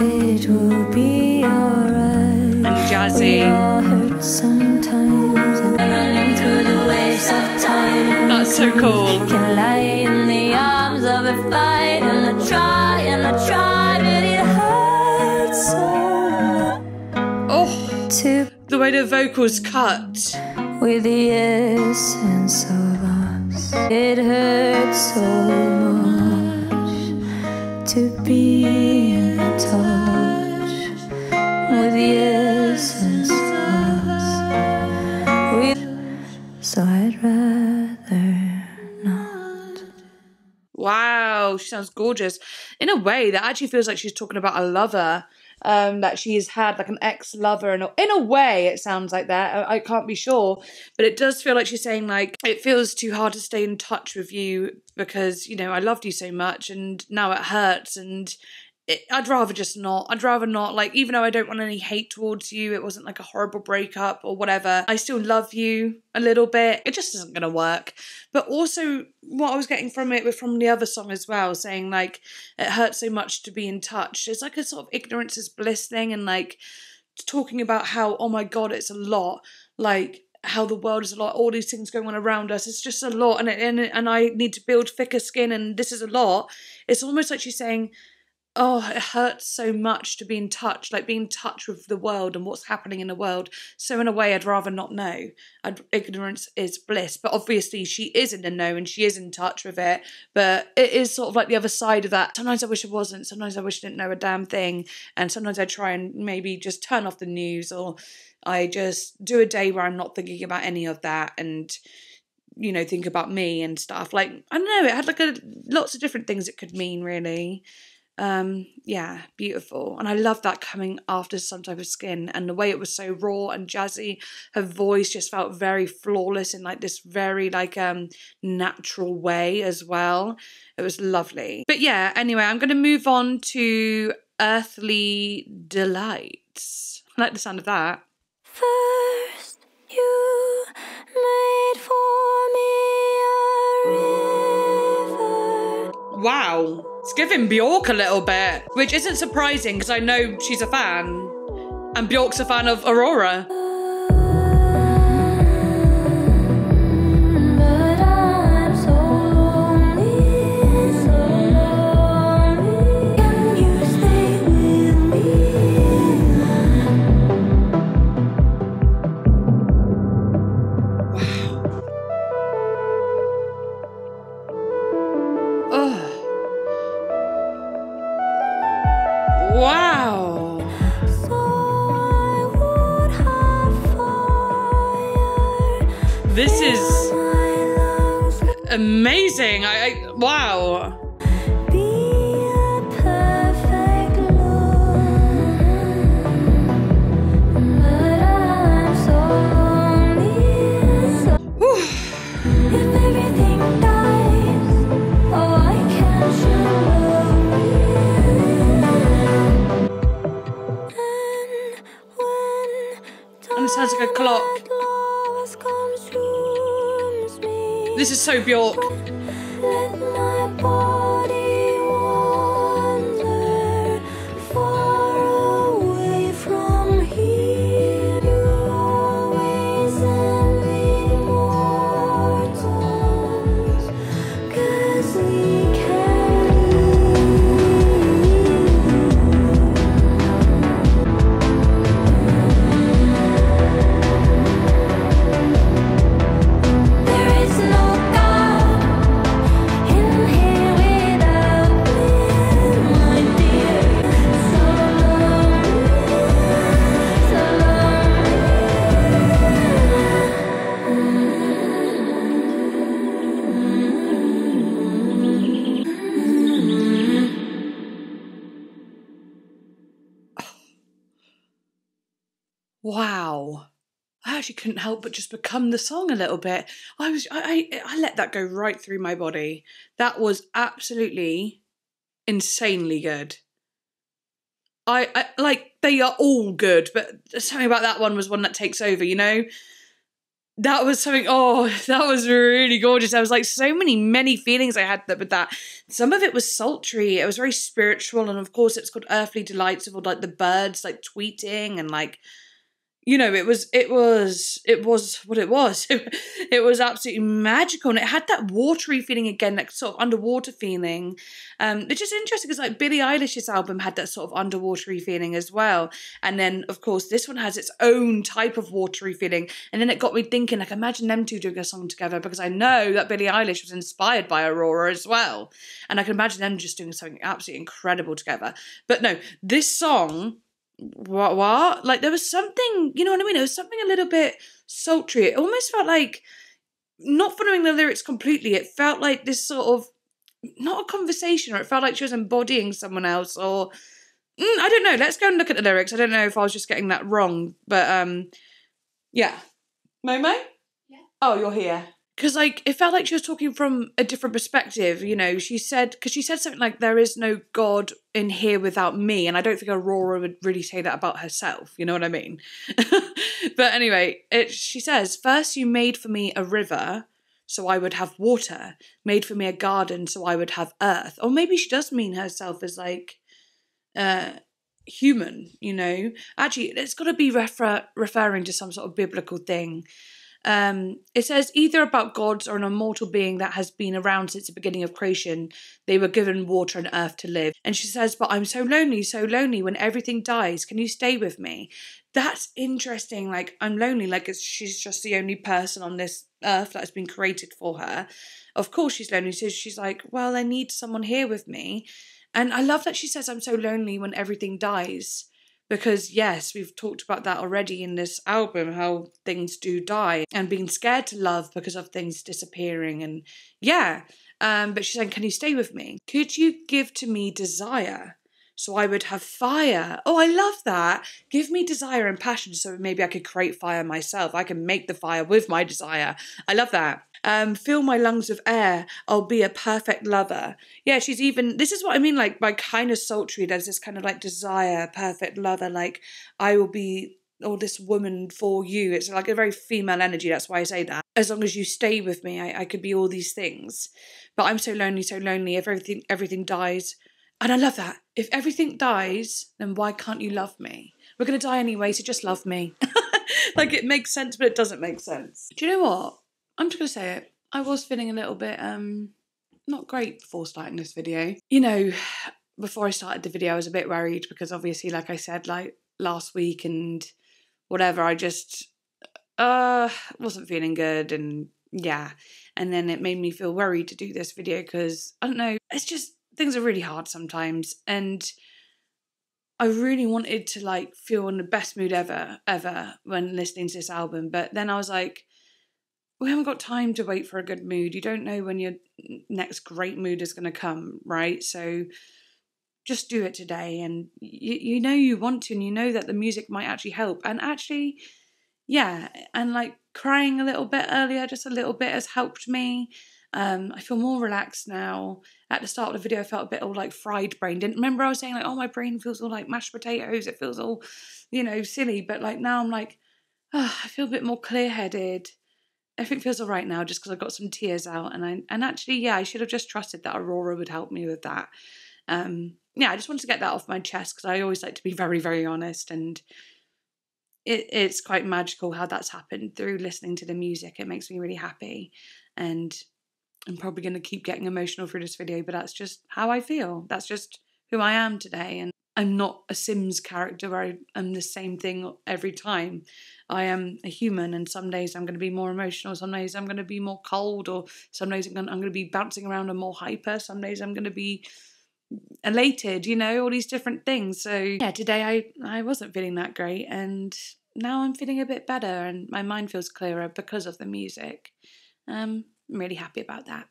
B: it will be alright.
A: and jazzy.
B: We all hurt sometimes and running through the waves of time.
A: That's so cool.
B: Can lie in the arms of a fight and I try, but it hurts so much
A: Oh,
B: to
A: the way the vocals cut.
B: with the essence of us. It hurts so much to be in touch with the essence of us. So I'd rather not.
A: Wow, she sounds gorgeous. In a way, that actually feels like she's talking about a lover. That she has had like an ex-lover, and in a way it sounds like that. I can't be sure, but it does feel like she's saying like, it feels too hard to stay in touch with you because, you know, I loved you so much and now it hurts, and I'd rather just not. I'd rather not, like, even though I don't want any hate towards you, it wasn't like a horrible breakup or whatever, I still love you a little bit. It just isn't gonna work. But also what I was getting from it was from the other song as well, saying like, it hurts so much to be in touch. It's like a sort of ignorance is bliss thing, and like talking about how, oh my God, it's a lot, like how the world is a lot, all these things going on around us, it's just a lot, and I need to build thicker skin, and this is a lot. It's almost like she's saying, oh, it hurts so much to be in touch, like be in touch with the world and what's happening in the world. So in a way, I'd rather not know. Ignorance is bliss. But obviously she is in the know and she is in touch with it. But it is sort of like the other side of that. Sometimes I wish I wasn't. Sometimes I wish I didn't know a damn thing. And sometimes I try and maybe just turn off the news, or I just do a day where I'm not thinking about any of that and, you know, think about me and stuff. Like, I don't know, it had like lots of different things it could mean, really. Yeah, beautiful. And I love that coming after Some Type of Skin, and the way it was so raw and jazzy. Her voice just felt very flawless in like this very like natural way as well. It was lovely. But yeah, anyway, I'm going to move on to Earthly Delights. I like the sound of that.
B: First, you made for me a river.
A: Wow. It's giving Bjork a little bit, which isn't surprising because I know she's a fan. And Bjork's a fan of AURORA.
B: But I'm so lonely, so lonely. Can you stay with me?
A: Ugh. Wow.
B: So I would have fire.
A: This is
B: My lungs
A: amazing. Wow.
B: be a perfect love. But I'm so lonely, so
A: Whew.
B: if everything dies, oh, I can't show you.
A: Kind of sounds like a clock. This is so Bjork.
B: Let my body wander far away from here. You always envy mortals, 'cause we
A: Wow. I actually couldn't help but just become the song a little bit. I let that go right through my body. That was absolutely insanely good. I like, they are all good, but something about that one was one that takes over, you know? That was something, oh, that was really gorgeous. There was like so many feelings I had with that. Some of it was sultry. It was very spiritual. And of course it's called Earthly Delights, of all like the birds like tweeting and like, you know, it was what it was. It was absolutely magical. And it had that watery feeling again, like sort of underwater feeling. It's just interesting because like Billie Eilish's album had that sort of underwatery feeling as well. And then of course this one has its own type of watery feeling. And then it got me thinking, like, imagine them two doing a song together, because I know that Billie Eilish was inspired by Aurora as well. And I can imagine them just doing something absolutely incredible together. But no, this song, what? Like there was something, you know what I mean? It was something a little bit sultry. It almost felt like, not following the lyrics completely, it felt like this sort of, not a conversation, or it felt like she was embodying someone else, or I don't know. Let's go and look at the lyrics. I don't know if I was just getting that wrong, but yeah. Momo?
C: Yeah.
A: Oh, you're here. Because, like, it felt like she was talking from a different perspective, you know. She said something like, there is no God in here without me. And I don't think Aurora would really say that about herself, you know what I mean? But anyway, she says, first you made for me a river, so I would have water. Made for me a garden, so I would have earth. Or maybe she does mean herself as, like, human, you know. Actually, it's got to be referring to some sort of biblical thing. It says either about gods or an immortal being that has been around since the beginning of creation. They were given water and earth to live. And she says, but I'm so lonely when everything dies. Can you stay with me? That's interesting. Like, I'm lonely. Like, she's just the only person on this earth that has been created for her. Of course she's lonely. So she's like, well, I need someone here with me. And I love that she says, I'm so lonely when everything dies. Because, yes, we've talked about that already in this album, how things do die, and being scared to love because of things disappearing. And yeah, but she's saying, can you stay with me? Could you give to me desire so I would have fire? Oh, I love that. Give me desire and passion so maybe I could create fire myself. I can make the fire with my desire. I love that. Fill my lungs with air, I'll be a perfect lover. Yeah, she's even, this is what I mean, like, by kind of sultry, there's this kind of like desire, perfect lover, like, I will be all this woman for you. It's like a very female energy, that's why I say that. As long as you stay with me, I could be all these things. But I'm so lonely, if everything dies. And I love that. If everything dies, then why can't you love me? We're going to die anyway, so just love me. Like, it makes sense, but it doesn't make sense. Do you know what? I'm just going to say it. I was feeling a little bit not great before starting this video. You know, before I started the video, I was a bit worried because obviously, like I said, like last week and whatever, I just wasn't feeling good, and yeah. And then it made me feel worried to do this video because, I don't know, it's just, things are really hard sometimes, and I really wanted to like feel in the best mood ever when listening to this album, but then I was like, we haven't got time to wait for a good mood. You don't know when your next great mood is going to come, right? So just do it today. And you know you want to, and you know that the music might actually help. And actually, yeah, and like crying a little bit earlier, just a little bit, has helped me. I feel more relaxed now. At the start of the video, I felt a bit all like fried brain. Didn't remember I was saying like, oh, my brain feels all like mashed potatoes. It feels all, you know, silly. But like now I'm like, I feel a bit more clear-headed. Everything feels all right now just because I got some tears out. And actually, yeah, I should have just trusted that Aurora would help me with that. Yeah, I just wanted to get that off my chest because I always like to be very, very honest. And it's quite magical how that's happened through listening to the music. It makes me really happy. And I'm probably going to keep getting emotional through this video, but that's just how I feel. That's just who I am today. And I'm not a Sims character where I'm the same thing every time. I am a human, and some days I'm going to be more emotional, some days I'm going to be more cold, or some days I'm going to be bouncing around and more hyper, some days I'm going to be elated, you know, all these different things. So yeah, today I wasn't feeling that great, and now I'm feeling a bit better and my mind feels clearer because of the music. I'm really happy about that.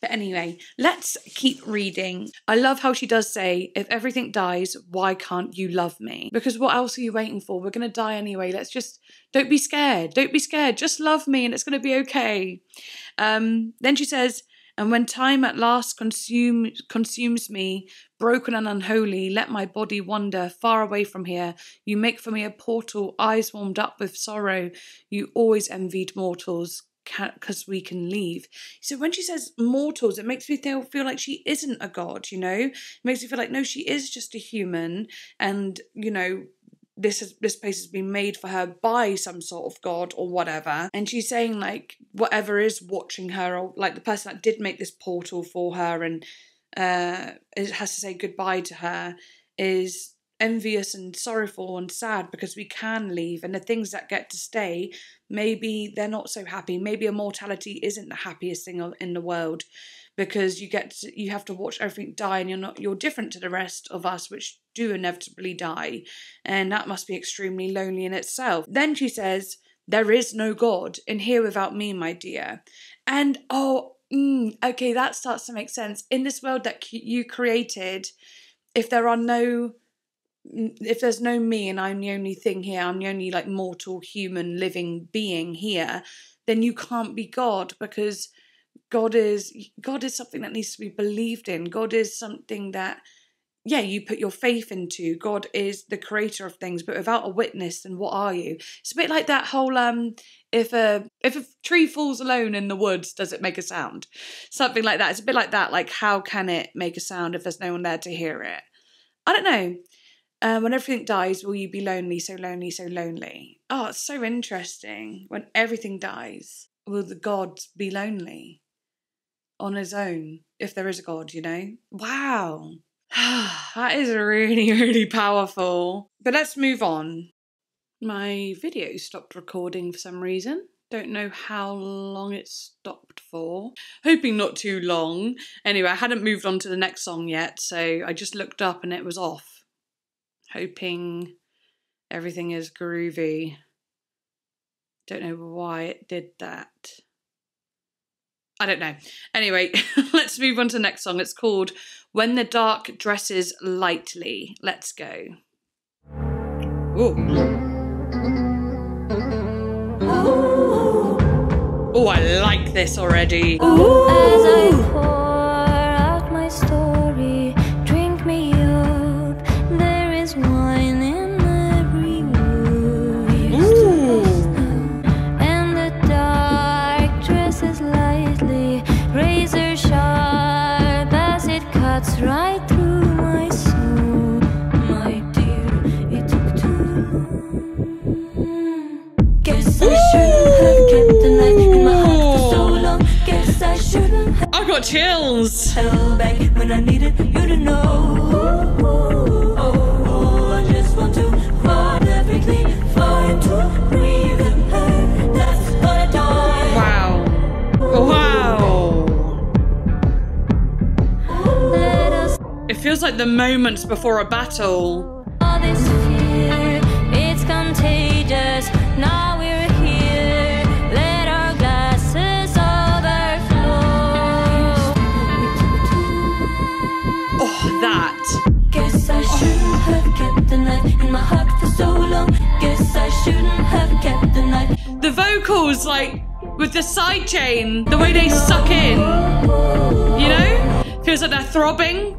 A: But anyway, let's keep reading. I love how she does say, if everything dies, why can't you love me? Because what else are you waiting for? We're going to die anyway. Let's just, don't be scared. Don't be scared. Just love me and it's going to be okay. Then she says, and when time at last consumes me, broken and unholy, let my body wander far away from here. You make for me a portal, eyes warmed up with sorrow. You always envied mortals, because we can leave. So when she says mortals, it makes me feel like she isn't a god, you know? It makes me feel like, no, she is just a human, and, you know, this place has been made for her by some sort of god or whatever. And she's saying, like, whatever is watching her, or like the person that did make this portal for her and it has to say goodbye to her, is envious and sorrowful and sad because we can leave, and the things that get to stay, maybe they're not so happy. Maybe immortality isn't the happiest thing in the world, because you have to watch everything die, and you're different to the rest of us, which do inevitably die, and that must be extremely lonely in itself. Then she says, there is no God in here without me, my dear. And okay, that starts to make sense. In this world that you created, if there's no me and I'm the only thing here, I'm the only like mortal human living being here, then you can't be God, because God is something that needs to be believed in. God is something that, yeah, you put your faith into. God is the creator of things, but without a witness, then what are you? It's a bit like that whole if a tree falls alone in the woods, does it make a sound? Something like that. It's a bit like that. Like, how can it make a sound if there's no one there to hear it? I don't know. When everything dies, will you be lonely, so lonely, so lonely? Oh, it's so interesting. When everything dies, will the God be lonely on his own, if there is a God, you know? Wow. That is really, really powerful. But let's move on. My video stopped recording for some reason. Don't know how long it stopped for. Hoping not too long. Anyway, I hadn't moved on to the next song yet, so I just looked up and it was off. Hoping everything is groovy. Don't know why it did that. I don't know. Anyway, let's move on to the next song. It's called When the Dark Dresses Lightly. Let's go. Ooh. Oh, I like this already.
B: Ooh. As I pour out my story, drink me up. There is wine in every word. And the dark dresses lightly, razor sharp as it cuts right through my soul. My dear, it took too long. Guess I shouldn't have kept the knife in my heart for so long. Guess I shouldn't have.
A: I got chills.
B: Held back when I needed you to know. Oh, I just want to fall perfectly for you to breathe in her. That's what I die.
A: Wow.
B: Let us
A: It feels like the moments before a battle.
B: all this fear, it's contagious. Now we're here. Let our glasses overflow.
A: Oh, that.
B: Guess I shouldn't have kept the knife in my heart for so long. Guess I shouldn't have kept the knife.
A: The vocals, like, with the side chain, the way they suck in, you know? Feels like they're throbbing.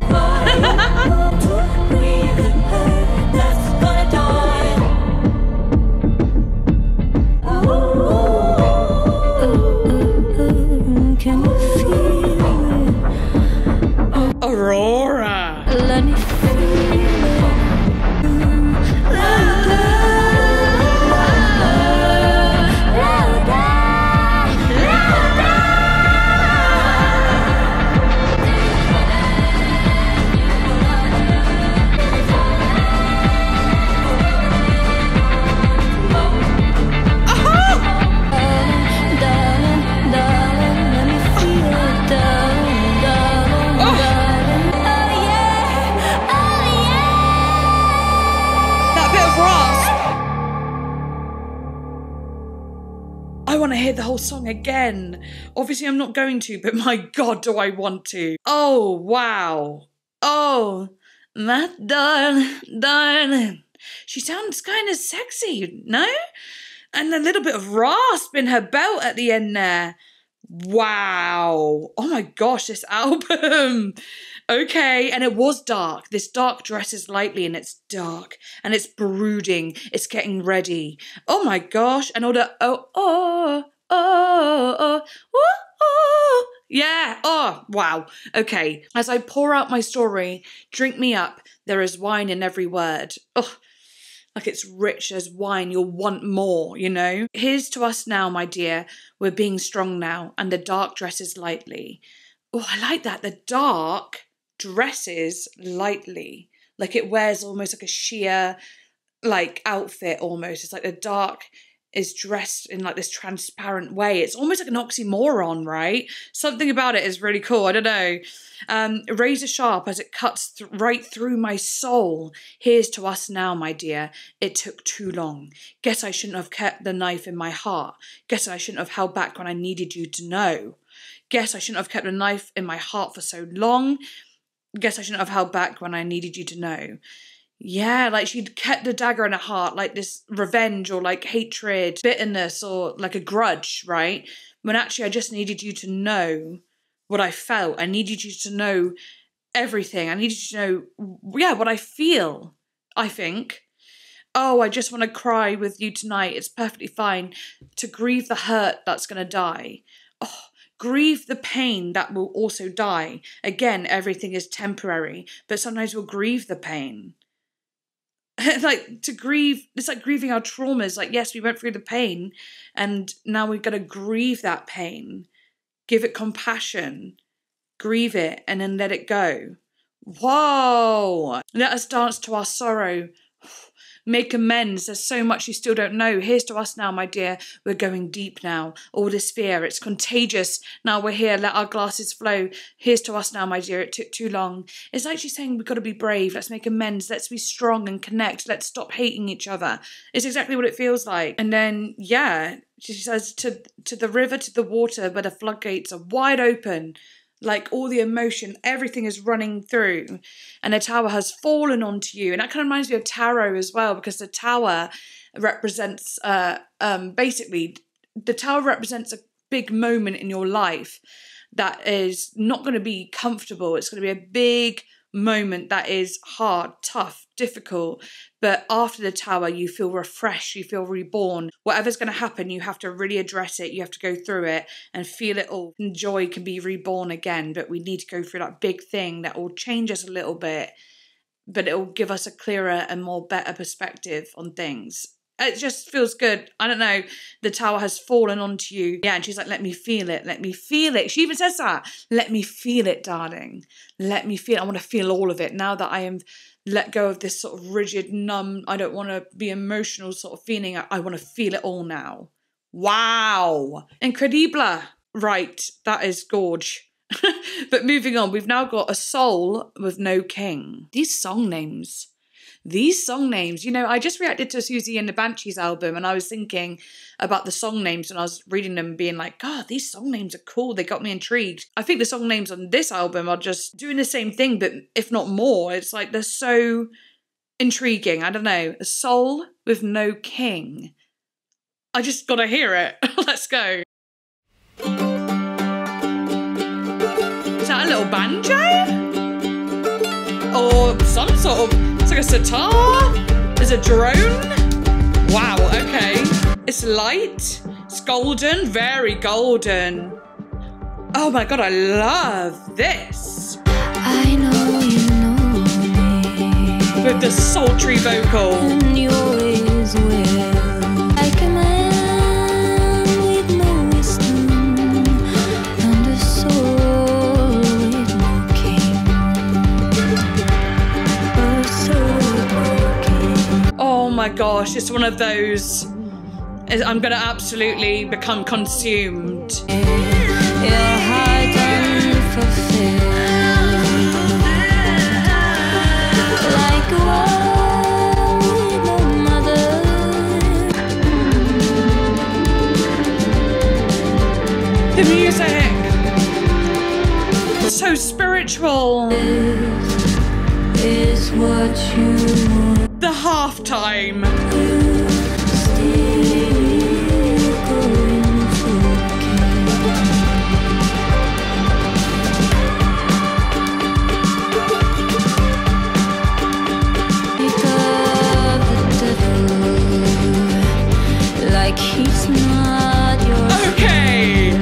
A: want to hear the whole song again. Obviously, I'm not going to, but my God, do I want to. Oh, wow. Oh, my darling. She sounds kind of sexy, no? And a little bit of rasp in her belt at the end there. Wow. Oh my gosh, this album. Okay, and it was dark. This dark dresses lightly and it's dark and it's brooding. It's getting ready. Oh my gosh. And all the yeah. Oh, wow. Okay. As I pour out my story, drink me up. There is wine in every word. Oh, like it's rich as wine. You'll want more, you know? Here's to us now, my dear. We're being strong now and the dark dresses lightly. Oh, I like that. The dark dresses lightly, like it wears almost like a sheer like outfit almost. It's like the dark is dressed in like this transparent way. It's almost like an oxymoron, right? Something about it is really cool. I don't know. Razor sharp as it cuts right through my soul. Here's to us now, my dear. It took too long. Guess I shouldn't have kept the knife in my heart. Guess I shouldn't have held back when I needed you to know. Guess I shouldn't have kept the knife in my heart for so long. Guess I shouldn't have held back when I needed you to know. Yeah, like she'd kept the dagger in her heart, like this revenge or like hatred, bitterness or like a grudge, right? When actually I just needed you to know what I felt. I needed you to know everything. I needed you to know, yeah, what I feel, I think. Oh, I just want to cry with you tonight. It's perfectly fine to grieve the hurt that's going to die. Oh, grieve the pain that will also die. Again, everything is temporary, but sometimes we'll grieve the pain. Like to grieve, it's like grieving our traumas. Like, yes, we went through the pain and now we've got to grieve that pain. Give it compassion. Grieve it and then let it go. Whoa! Let us dance to our sorrow. Make amends. There's so much you still don't know. Here's to us now, my dear. We're going deep now. All this fear, it's contagious. Now we're here. Let our glasses flow. Here's to us now, my dear. It took too long. It's like she's saying we've got to be brave. Let's make amends. Let's be strong and connect. Let's stop hating each other. It's exactly what it feels like. And then, yeah, she says to the river, to the water, where the floodgates are wide open. Like all the emotion, everything is running through and the tower has fallen onto you. And that kind of reminds me of tarot as well, because the tower represents, basically, the tower represents a big moment in your life that is not going to be comfortable. It's going to be a big moment that is hard, tough, difficult. But after the tower, you feel refreshed, you feel reborn. Whatever's going to happen, you have to really address it. You have to go through it and feel it all. And joy can be reborn again, but we need to go through that big thing that will change us a little bit, but it will give us a clearer and more better perspective on things. It just feels good. I don't know. The tower has fallen onto you. Yeah, and she's like, let me feel it. Let me feel it. She even says that. Let me feel it, darling. Let me feel it. I want to feel all of it. Now that I am let go of this sort of rigid, numb, I don't want to be emotional sort of feeling. I want to feel it all now. Wow. Incredible. Right. That is gorge. But moving on, we've now got a soul with no king. These song names, you know, I just reacted to Susie and the Banshees album and I was thinking about the song names and I was reading them and being like, God, these song names are cool. They got me intrigued. I think the song names on this album are just doing the same thing, but if not more, it's like they're so intriguing. I don't know. A soul with no king. I just gotta hear it. Let's go. Is that a little banjo? Or some sort of... It's like a sitar. There's a drone. Wow, okay. It's light. It's golden. Very golden. Oh my God, I love this.
B: I know you know me.
A: With the sultry vocal.
B: And you always will. Like a man with no wisdom and a soul with no king. A soul with no king.
A: Oh my gosh, it's one of those. I'm gonna absolutely become consumed.
B: Your heart unfulfilled. Like a one with no mother. Is what you want.
A: The halftime.
B: Like he's not your
A: Okay.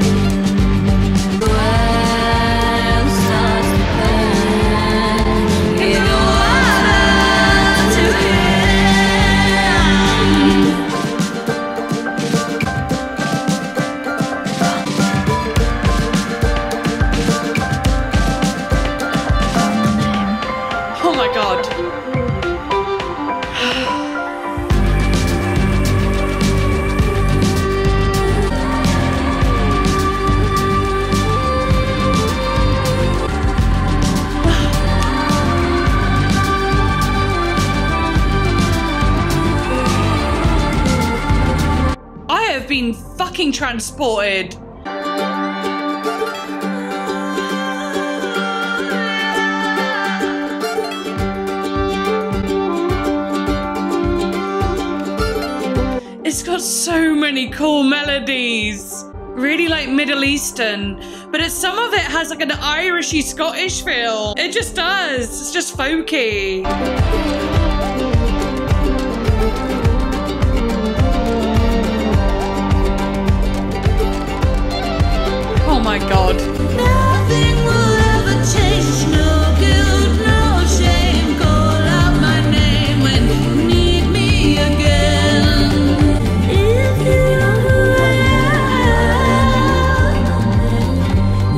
B: world starts to burn. Give your heart to
A: Oh my God. I have been fucking transported. It's got so many cool melodies. Really like Middle Eastern, but some of it has like an Irishy Scottish feel. It just does. It's just folky. Oh my God.
B: nothing will ever change. No guilt, no shame. Call out my name when you need me again. If you know who I am,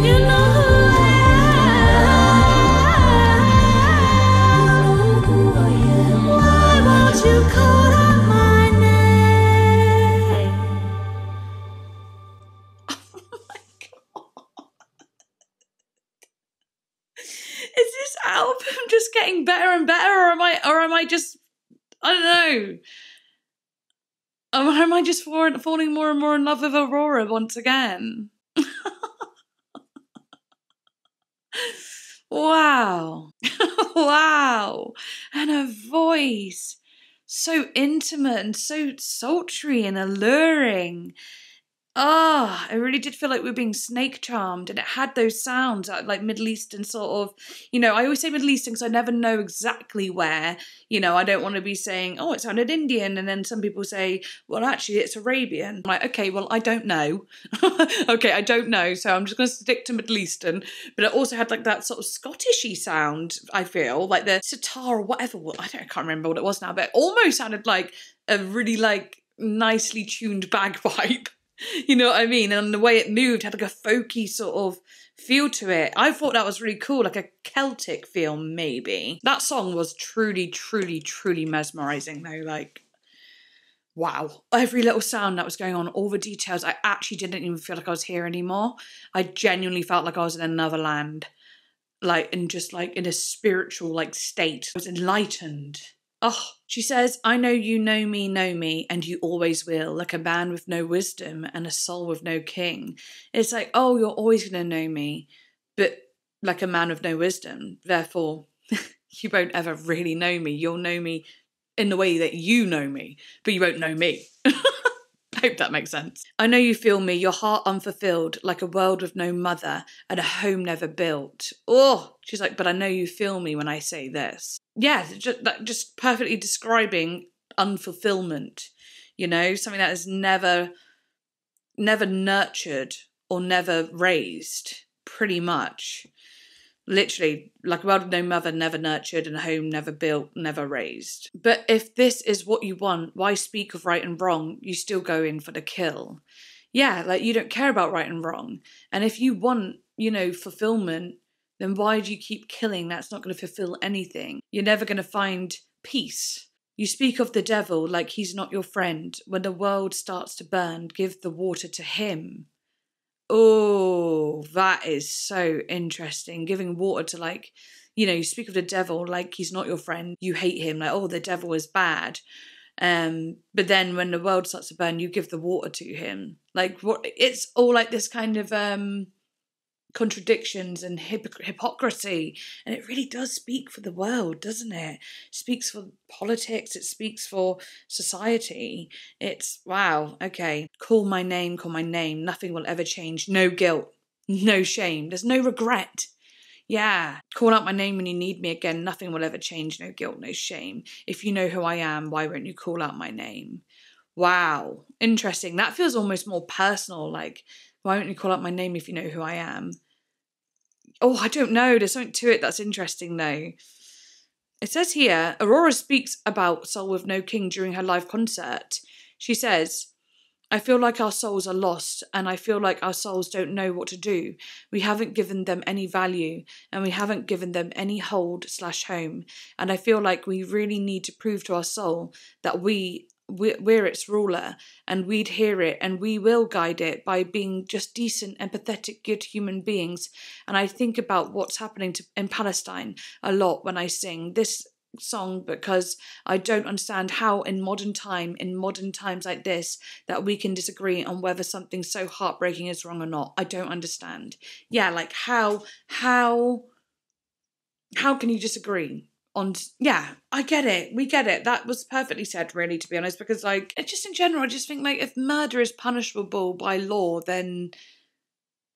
B: you know who I am. Why won't you call out my name?
A: Is this album just getting better and better, or am I just, I don't know. Or am I just falling more and more in love with Aurora once again? Wow. Wow. And her voice. So intimate and so sultry and alluring. Ah, it really did feel like we were being snake charmed, and it had those sounds like Middle Eastern sort of, I always say Middle Eastern because I never know exactly where, I don't want to be saying, oh, it sounded Indian, and then some people say, well, actually it's Arabian. I'm like, okay, well, I don't know. Okay, I don't know, so I'm just going to stick to Middle Eastern, but it also had like that sort of Scottishy sound, I feel, like the sitar or whatever, I can't remember what it was now, but it almost sounded like a really like nicely tuned bagpipe. You know what I mean? And the way it moved had like a folky sort of feel to it. I thought that was really cool, like a Celtic feel maybe. That song was truly, truly, truly mesmerising though. Like, wow. Every little sound that was going on, all the details, I actually didn't even feel like I was here anymore. I genuinely felt like I was in another land. Like, and just like in a spiritual like state. I was enlightened. Oh, she says, I know me, and you always will, like a man with no wisdom and a soul with no king. It's like, oh, you're always going to know me, but like a man with no wisdom. Therefore, you won't ever really know me. You'll know me in the way that you know me, but you won't know me. I hope that makes sense. I know you feel me, your heart unfulfilled, like a world with no mother and a home never built. Oh, she's like, but I know you feel me when I say this. Yeah, just perfectly describing unfulfillment, something that is never nurtured or never raised, pretty much. Literally, like a world with no mother, never nurtured, and a home never built, never raised. But if this is what you want, why speak of right and wrong? You still go in for the kill. Yeah, like you don't care about right and wrong. And if you want, fulfillment, then why do you keep killing? That's not going to fulfill anything. You're never going to find peace. You speak of the devil like he's not your friend. When the world starts to burn, give the water to him. Oh, that is so interesting. Giving water to you speak of the devil like he's not your friend. You hate him, like, oh, the devil is bad. But then when the world starts to burn, you give the water to him. Like, what? It's all like this kind of, contradictions and hypocrisy. And it really does speak for the world, doesn't it? It speaks for politics, it speaks for society. It's, wow, okay. Call my name, nothing will ever change. No guilt, no shame, there's no regret. Yeah, call out my name when you need me again, nothing will ever change. No guilt, no shame. If you know who I am, why won't you call out my name? Wow, interesting. That feels almost more personal, like, why won't you call out my name if you know who I am? Oh, I don't know. There's something to it that's interesting, though. It says here, AURORA speaks about Soul with No King during her live concert. She says, I feel like our souls are lost, and I feel like our souls don't know what to do. We haven't given them any value, and we haven't given them any hold/home. And I feel like we really need to prove to our soul that we're its ruler, and we'd hear it, and we will guide it by being just decent, empathetic, good human beings. And I think about what's happening in Palestine a lot when I sing this song, because I don't understand how in modern times like this, that we can disagree on whether something so heartbreaking is wrong or not. I don't understand. Yeah, like how can you disagree? Yeah, I get it. We get it. That was perfectly said, really, to be honest, because, like, just in general, I just think, like, if murder is punishable by law, then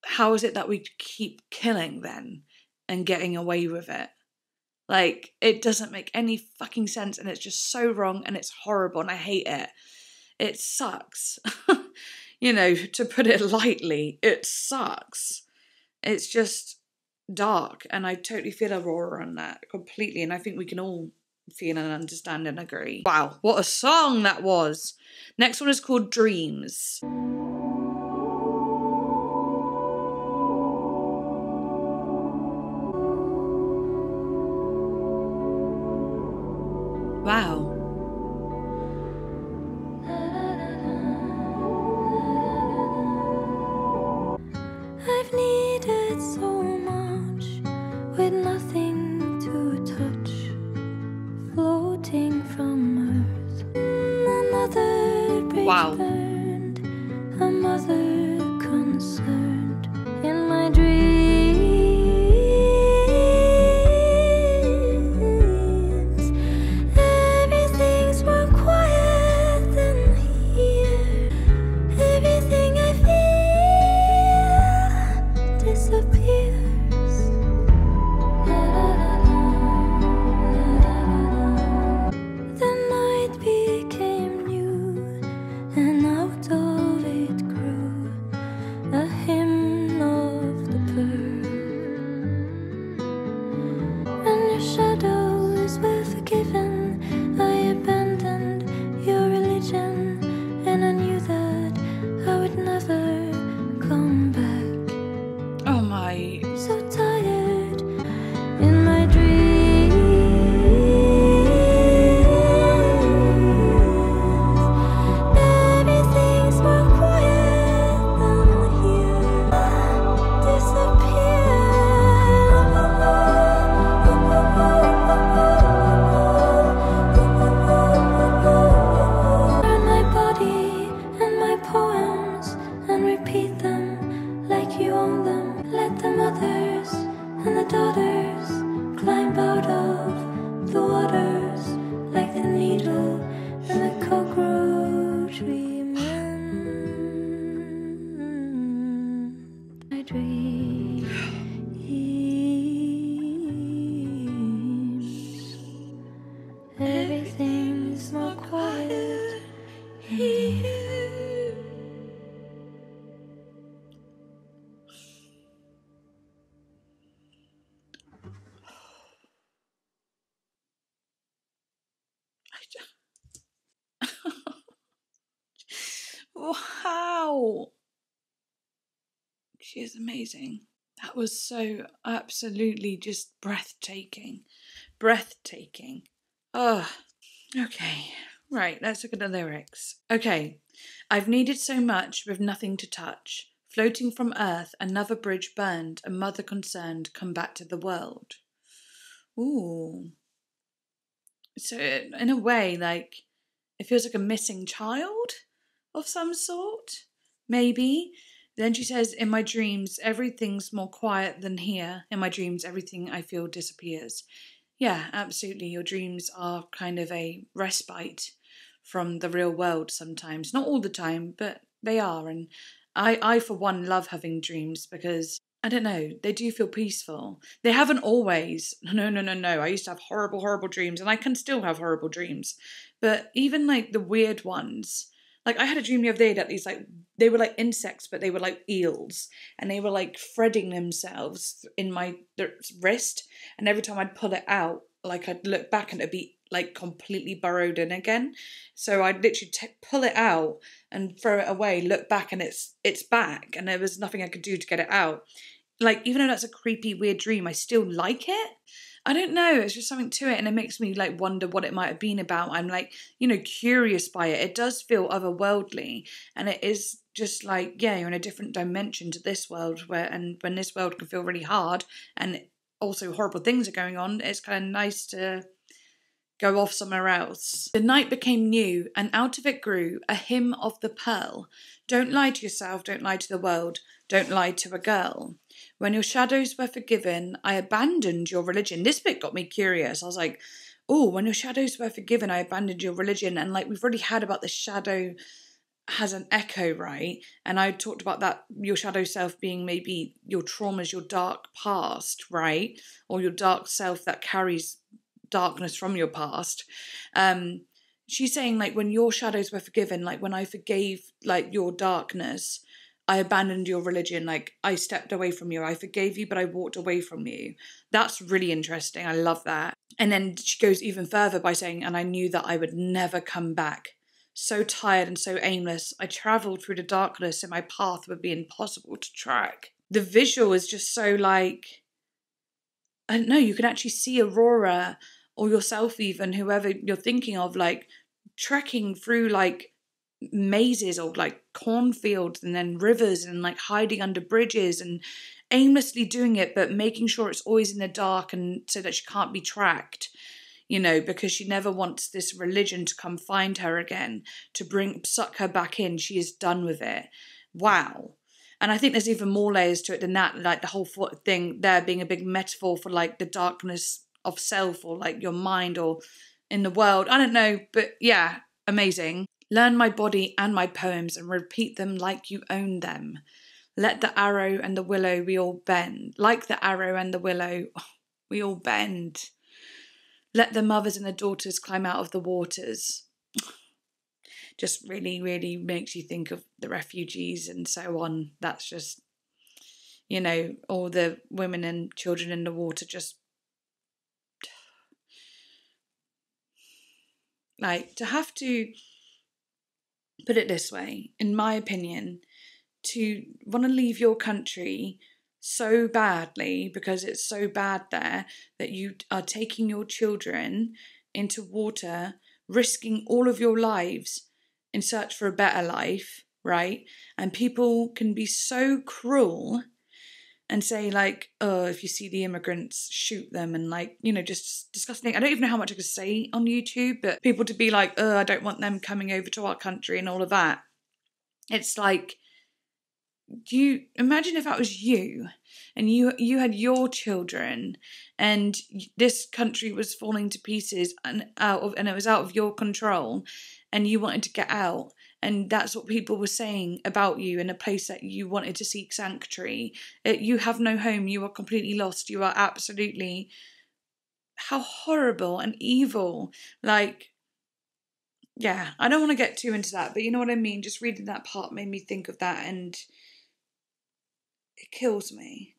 A: how is it that we keep killing then and getting away with it? Like, it doesn't make any fucking sense, and it's just so wrong, and it's horrible, and I hate it. It sucks. You know, to put it lightly, it sucks. It's just dark, and I totally feel AURORA on that completely, and I think we can all feel and understand and agree. Wow, what a song that was. Next one is called Dreams. Wow.
B: I've needed so much with nothing to touch, floating from earth. Another bridge burned, a mother concerned in my dreams. Everything's more quiet than here. Everything I feel disappears. The night became new, and out of it grew a hymn of the pearl. When your shadows were forgiven, I abandoned your religion, and I knew that I would never come back.
A: Oh my.
B: So tired in my dreams. Everything's more quiet than here. Disappear. Learn my body and my poems and repeat them like you own them. Let the mothers and the daughters climb out of the waters like the needle and the cockroach remain. My dreams. Everything's more quiet here.
A: Wow. She is amazing. That was so absolutely just breathtaking. Breathtaking. Ugh. Okay. Right, let's look at the lyrics. Okay. I've needed so much with nothing to touch. Floating from earth, another bridge burned, a mother concerned, come back to the world. Ooh. So, in a way, like, it feels like a missing child of some sort, maybe. Then she says, in my dreams, everything's more quiet than here. In my dreams, everything I feel disappears. Yeah, absolutely. Your dreams are kind of a respite from the real world sometimes. Not all the time, but they are. And I for one, love having dreams because, I don't know, they do feel peaceful. They haven't always. No. I used to have horrible, horrible dreams, and I can still have horrible dreams. But even like the weird ones, like I had a dream the other day that they were like insects, but they were like eels, and they were like threading themselves in my wrist. And every time I'd pull it out, like I'd look back and it'd be like completely burrowed in again. So I'd literally pull it out and throw it away, look back, and it's back, and there was nothing I could do to get it out. Like, even though that's a creepy, weird dream, I still like it. I don't know, it's just something to it, and it makes me like wonder what it might have been about. I'm like, curious by it. It does feel otherworldly, and it is just like, yeah, you're in a different dimension to this world, and when this world can feel really hard and also horrible things are going on, it's kind of nice to go off somewhere else. The night became new, and out of it grew a hymn of the pearl. Don't lie to yourself, don't lie to the world, don't lie to a girl. When your shadows were forgiven, I abandoned your religion. This bit got me curious. I was like, oh, when your shadows were forgiven, I abandoned your religion. And like, we've already had about the shadow has an echo, right? And I talked about that, your shadow self being maybe your traumas, your dark past, right? Or your dark self that carries darkness from your past. She's saying like, when your shadows were forgiven, like when I forgave like your darkness, I abandoned your religion, like I stepped away from you. I forgave you, but I walked away from you. That's really interesting. I love that. And then she goes even further by saying, and I knew that I would never come back. So tired and so aimless, I travelled through the darkness and my path would be impossible to track. The visual is just so like, I don't know, you can actually see Aurora or yourself even, whoever you're thinking of, like trekking through like mazes or like cornfields and then rivers and like hiding under bridges and aimlessly doing it, but making sure it's always in the dark and so that she can't be tracked, because she never wants this religion to come find her again, to suck her back in. She is done with it. Wow. And I think there's even more layers to it than that, like the whole thing there being a big metaphor for like the darkness of self or like your mind or in the world. I don't know, but yeah, amazing. Learn my body and my poems and repeat them like you own them. Let the arrow and the willow we all bend. Like the arrow and the willow, we all bend. Let the mothers and the daughters climb out of the waters. Just really, really makes you think of the refugees and so on. That's just, all the women and children in the water just... Like, to have to... Put it this way, in my opinion, to want to leave your country so badly because it's so bad there that you are taking your children into water, risking all of your lives in search for a better life, right? And people can be so cruel and say like, oh, if you see the immigrants, shoot them, and like, just disgusting. I don't even know how much I could say on YouTube, but people to be like, oh, I don't want them coming over to our country and all of that. It's like, do you imagine if that was you and you had your children and this country was falling to pieces and it was out of your control and you wanted to get out, and that's what people were saying about you in a place that you wanted to seek sanctuary. You have no home, you are completely lost, you are absolutely... How horrible and evil. Like, yeah, I don't want to get too into that, but you know what I mean? Just reading that part made me think of that, and it kills me.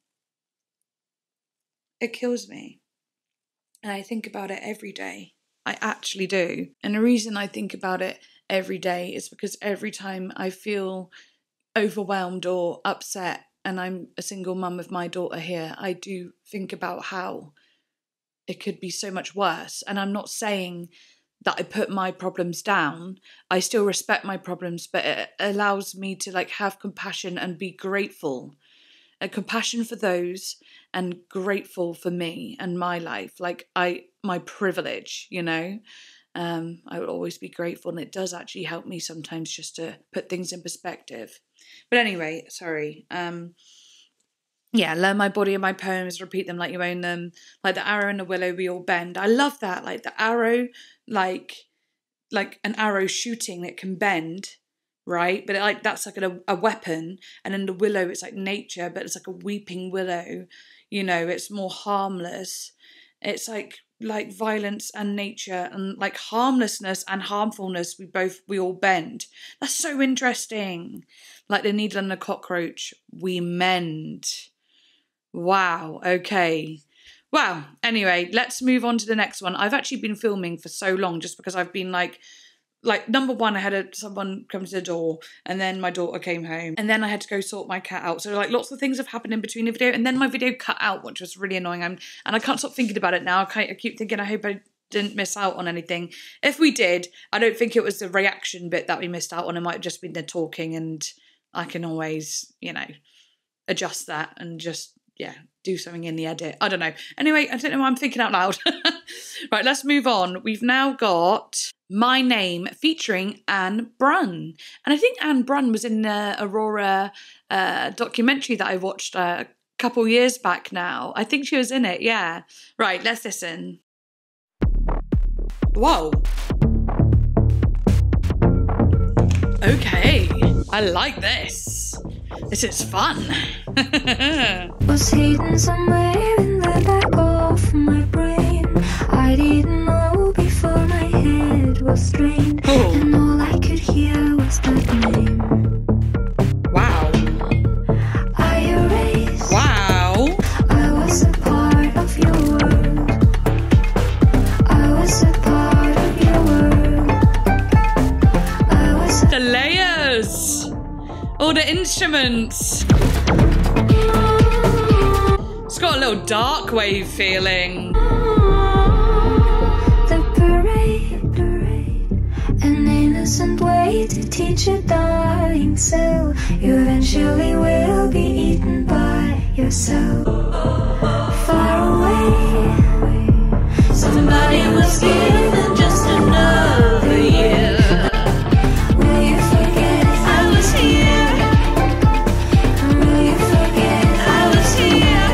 A: It kills me. And I think about it every day. I actually do. And the reason I think about it every day is because every time I feel overwhelmed or upset, and I'm a single mum with my daughter here, I do think about how it could be so much worse. And I'm not saying that I put my problems down. I still respect my problems, but it allows me to like have compassion and be grateful. A compassion for those and grateful for me and my life. Like my privilege, I will always be grateful, and it does actually help me sometimes just to put things in perspective. But anyway, sorry. Yeah, learn my body and my poems, repeat them like you own them. Like the arrow and the willow, we all bend. I love that. Like the arrow, like an arrow shooting that can bend, right? But like that's like a weapon. And then the willow, it's like nature, but it's like a weeping willow. You know, it's more harmless. It's like violence and nature, and like harmlessness and harmfulness, we all bend. That's so interesting. Like the needle and the cockroach, we mend. Wow, okay. Wow, anyway, let's move on to the next one. I've actually been filming for so long just because I've been like number one, I had someone come to the door, and then my daughter came home, and then I had to go sort my cat out. So like lots of things have happened in between the video, and then my video cut out, which was really annoying. And I can't stop thinking about it now. I keep thinking, I hope I didn't miss out on anything. If we did, I don't think it was the reaction bit that we missed out on. It might have just been the talking, and I can always, adjust that and just, do something in the edit. I don't know. Anyway, I don't know why I'm thinking out loud. Right, let's move on. We've now got My Name featuring Anne Brunn. And I think Anne Brunn was in the AURORA documentary that I watched a couple years back now. I think she was in it, yeah. Right, let's listen. Whoa. Okay, I like this. This is fun.
B: Was hidden somewhere in the back of my brain. I didn't know before my head was drained.
A: Oh.
B: And all I could hear was that name.
A: Wow.
B: I erased.
A: Wow.
B: I was a part of your world. I was a part of your world. I was
A: The layers. All the instruments. It's got a little dark wave feeling.
B: The parade, an innocent way to teach a dying soul. You eventually will be eaten by yourself. Far away, somebody was given just another year. Will you forget I was here? Will you forget I was here?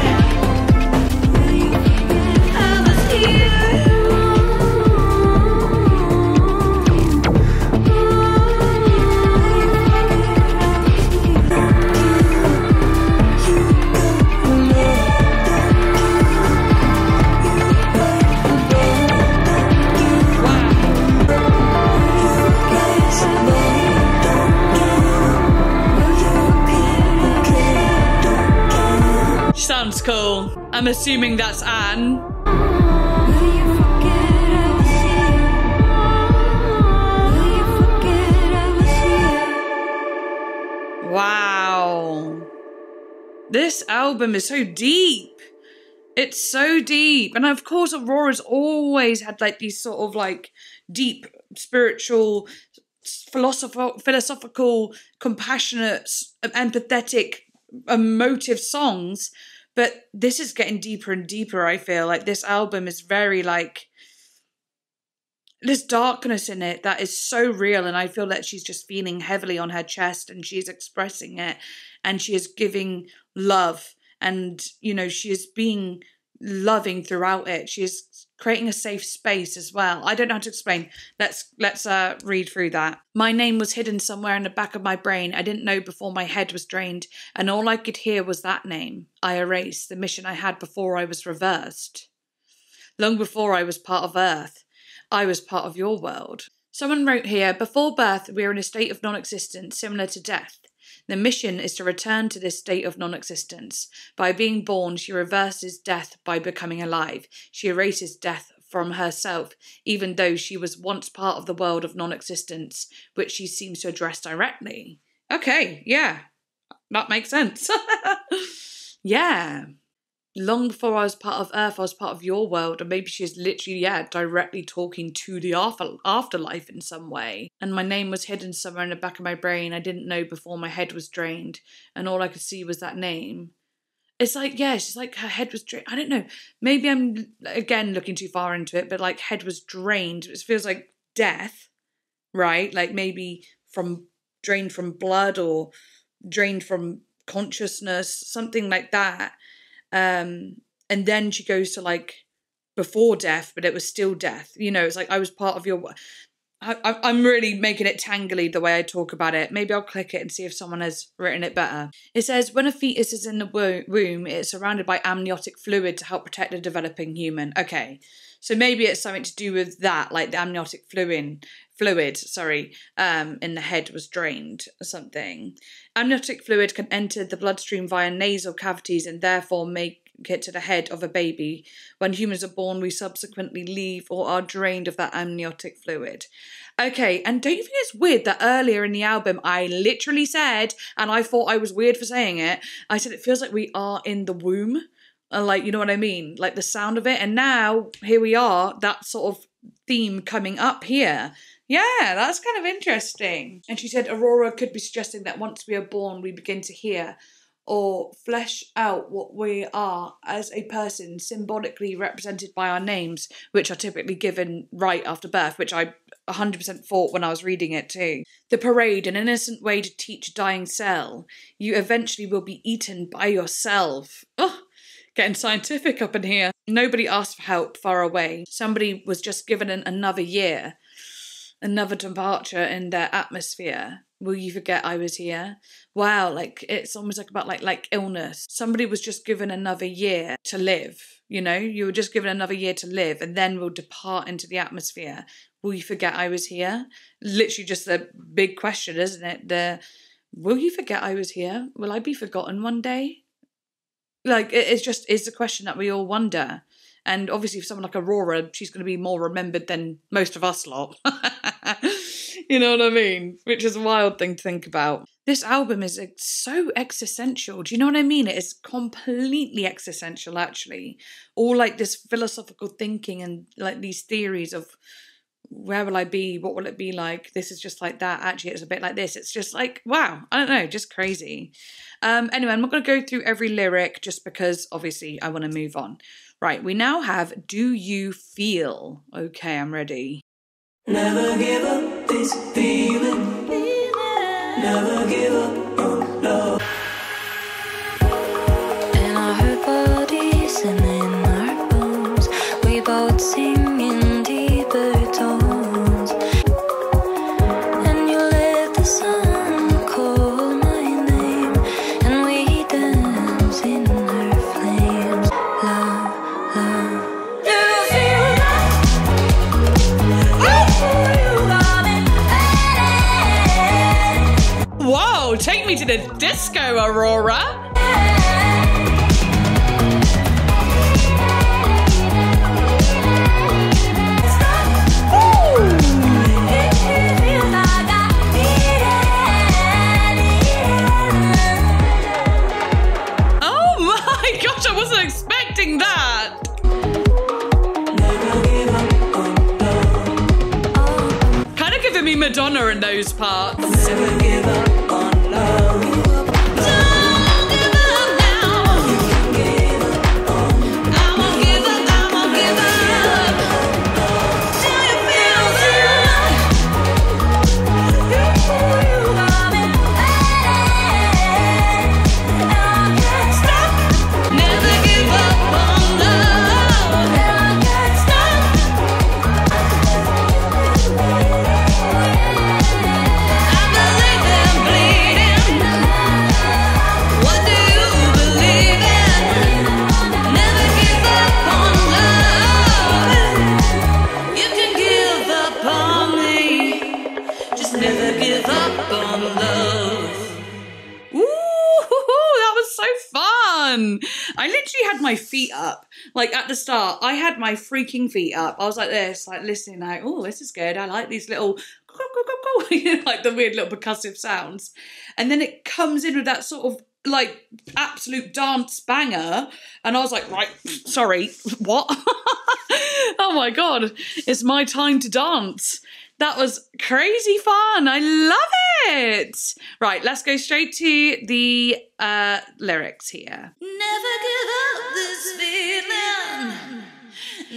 B: Will you forget I was here?
A: Sounds cool. I'm assuming that's Anne.
B: Will you forget I was here? Will you forget I was here?
A: Wow. This album is so deep. It's so deep. And of course, Aurora's always had like these sort of like deep spiritual, philosophical, compassionate, empathetic, emotive songs. But this is getting deeper and deeper, I feel. Like this album is very like, there's darkness in it that is so real, and I feel that she's just feeling heavily on her chest, and she is expressing it, and she is giving love, and she is being loving throughout it. She is creating a safe space as well. I don't know how to explain. Let's read through that. My name was hidden somewhere in the back of my brain. I didn't know before my head was drained, and all I could hear was that name. I erased the mission I had before I was reversed. Long before I was part of Earth, I was part of your world. Someone wrote here, before birth, we are in a state of non-existence, similar to death. The mission is to return to this state of non-existence. By being born, she reverses death by becoming alive. She erases death from herself, even though she was once part of the world of non-existence, which she seems to address directly. Okay, yeah, that makes sense. Yeah. Long before I was part of Earth, I was part of your world. And maybe she's literally, directly talking to the afterlife in some way. And my name was hidden somewhere in the back of my brain. I didn't know before my head was drained. And all I could see was that name. It's like, yeah, she's like her head was drained. I don't know. Maybe I'm, again, looking too far into it, but like head was drained. It feels like death, right? Like maybe drained from blood or drained from consciousness, something like that. And then she goes to like before death, but it was still death. You know, it's like I was part of your... I'm really making it tangly the way I talk about it. Maybe I'll click it and see if someone has written it better. It says, when a fetus is in the womb, it's surrounded by amniotic fluid to help protect the developing human. Okay, so maybe it's something to do with that, like the amniotic fluid, in the head was drained or something. Amniotic fluid can enter the bloodstream via nasal cavities and therefore make it to the head of a baby. When humans are born, we subsequently leave or are drained of that amniotic fluid. Okay, and don't you think it's weird that earlier in the album I literally said, and I thought I was weird for saying it, I said it feels like we are in the womb, like, you know what I mean, like the sound of it, and now here we are, that sort of theme coming up here. Yeah, that's kind of interesting. And she said Aurora could be suggesting that once we are born, we begin to hear or flesh out what we are as a person, symbolically represented by our names, which are typically given right after birth, which I 100% thought when I was reading it too. The parade, an innocent way to teach a dying cell. You eventually will be eaten by yourself. Oh, getting scientific up in here. Nobody asked for help far away. Somebody was just given another year, another departure in their atmosphere. Will you forget I was here? Wow, like it's almost like about like illness. Somebody was just given another year to live, you know? You were just given another year to live and then will depart into the atmosphere. Will you forget I was here? Literally just the big question, isn't it? Will you forget I was here? Will I be forgotten one day? Like, it's a question that we all wonder. And obviously for someone like Aurora, she's going to be more remembered than most of us lot. You know what I mean? Which is a wild thing to think about. This album is so existential. Do you know what I mean? It is completely existential, actually. All like this philosophical thinking and like these theories of where will I be? What will it be like? This is just like that. Actually, it's a bit like this. It's just like, wow, I don't know, just crazy. Anyway, I'm not going to go through every lyric just because obviously I want to move on. Right, we now have Do You Feel? Okay, I'm ready.
C: Never give up this feeling. Never give up on love.
B: In our bodies and in our bones, we both sing in deeper tones. And you let the sun call my name, and we dance in our flames. Love, love. Do you feel love?
A: Whoa, take me to the disco, Aurora. Oh my gosh, I wasn't expecting that. Kind of giving me Madonna in those parts.
C: Never give up on love.
A: I literally had my feet up. Like at the start, I had my freaking feet up. I was like this, like listening, like, oh, this is good. I like these little, you know, like the weird little percussive sounds. And then it comes in with that sort of like absolute dance banger. And I was like, right, sorry, what? Oh my God, it's my time to dance. That was crazy fun. I love it. Right, let's go straight to the lyrics here.
C: Never give up this feeling.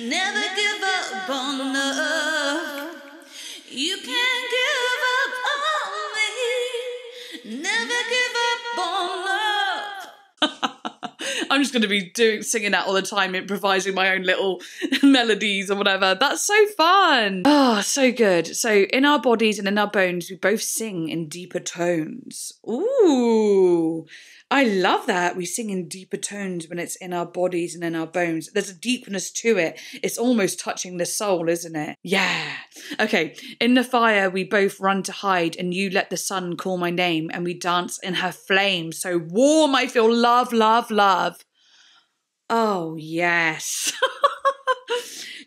C: Never give up on love. You can't give up on me. Never give up on love.
A: I'm just going to be singing that all the time, improvising my own little melodies or whatever. That's so fun. Oh, so good. So in our bodies and in our bones, we both sing in deeper tones. Ooh, I love that. We sing in deeper tones when it's in our bodies and in our bones. There's a deepness to it. It's almost touching the soul, isn't it? Yeah. Okay. In the fire, we both run to hide, and you let the sun call my name, and we dance in her flame. So warm, I feel love, love, love. Oh, yes.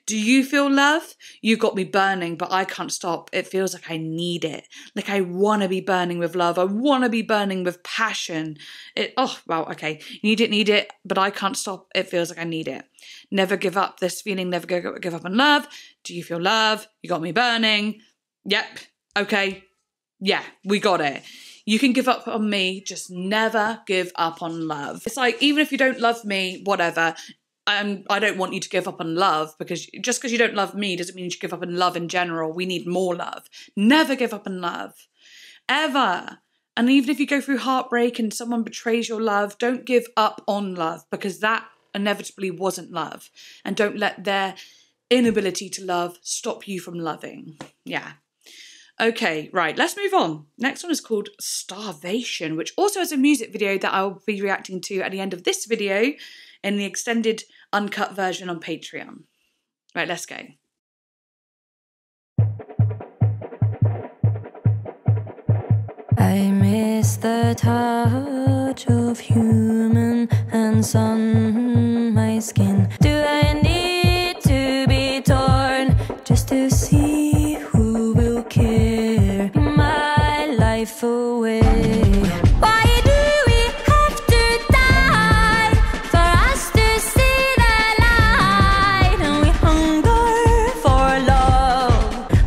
A: Do you feel love? You got me burning, but I can't stop. It feels like I need it. Like I want to be burning with love. I want to be burning with passion. Oh, well, okay. Need it, but I can't stop. It feels like I need it. Never give up this feeling. Never give up on love. Do you feel love? You got me burning. Yep. Okay. Yeah, we got it. You can give up on me, just never give up on love. It's like, even if you don't love me, whatever, I don't want you to give up on love, because just because you don't love me doesn't mean you should give up on love in general. We need more love. Never give up on love. Ever. And even if you go through heartbreak and someone betrays your love, don't give up on love, because that inevitably wasn't love. And don't let their inability to love stop you from loving. Yeah. Okay, right, let's move on. Next one is called Starvation, which also has a music video that I'll be reacting to at the end of this video in the extended uncut version on Patreon. Right, let's go.
B: I miss the touch of human hands on my skin. Do I need to be torn just to see who will carry my life away? Why do we have to die for us to see the light? And we hunger for love.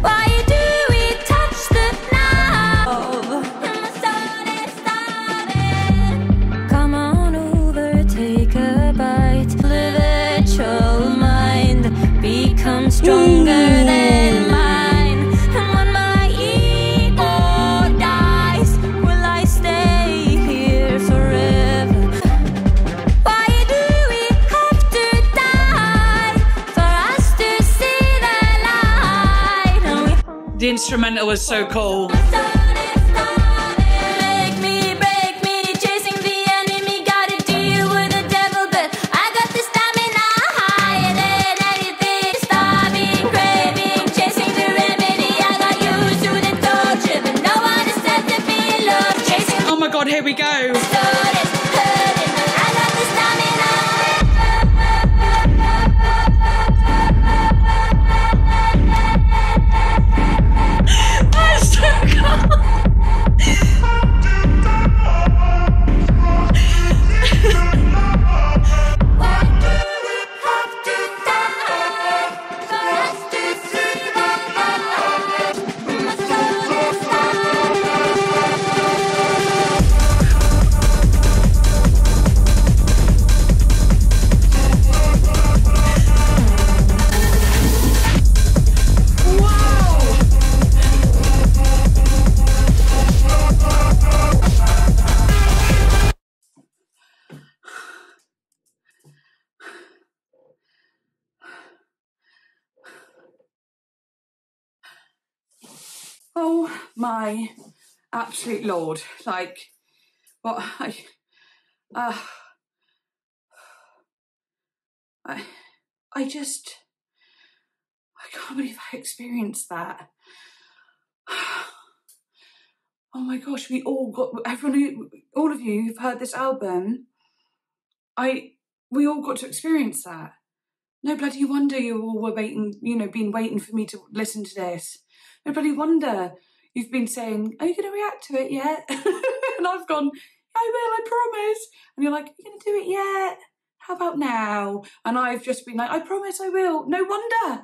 B: Why do we touch the knife? And my soul is starving. Come on over, take a bite. Spiritual mind become stronger than mine. And when my ego dies, will I stay here forever? Why do we have to die for us to see the light? And we
A: The instrumental was so cool.
B: break me, chasing the enemy. Gotta deal with the devil, but I got the stamina higher than anything. Starving, craving, chasing the remedy. I got used to the torture, but no one is set to be loved. Chasing
A: Oh my God, here we go.
B: the sword is hurting, but I got the stamina.
A: That's so cool.
B: Why do we have to die for us to see the light? My soul is
A: Oh my absolute Lord. Like, what I just, I can't believe I experienced that. Oh my gosh, we all got, all of you who've heard this album, we all got to experience that. No bloody wonder you all were waiting, been waiting for me to listen to this. No bloody wonder you've been saying, are you going to react to it yet? And I've gone, I will, I promise. And you're like, are you going to do it yet? How about now? And I've just been like, I promise I will. No wonder.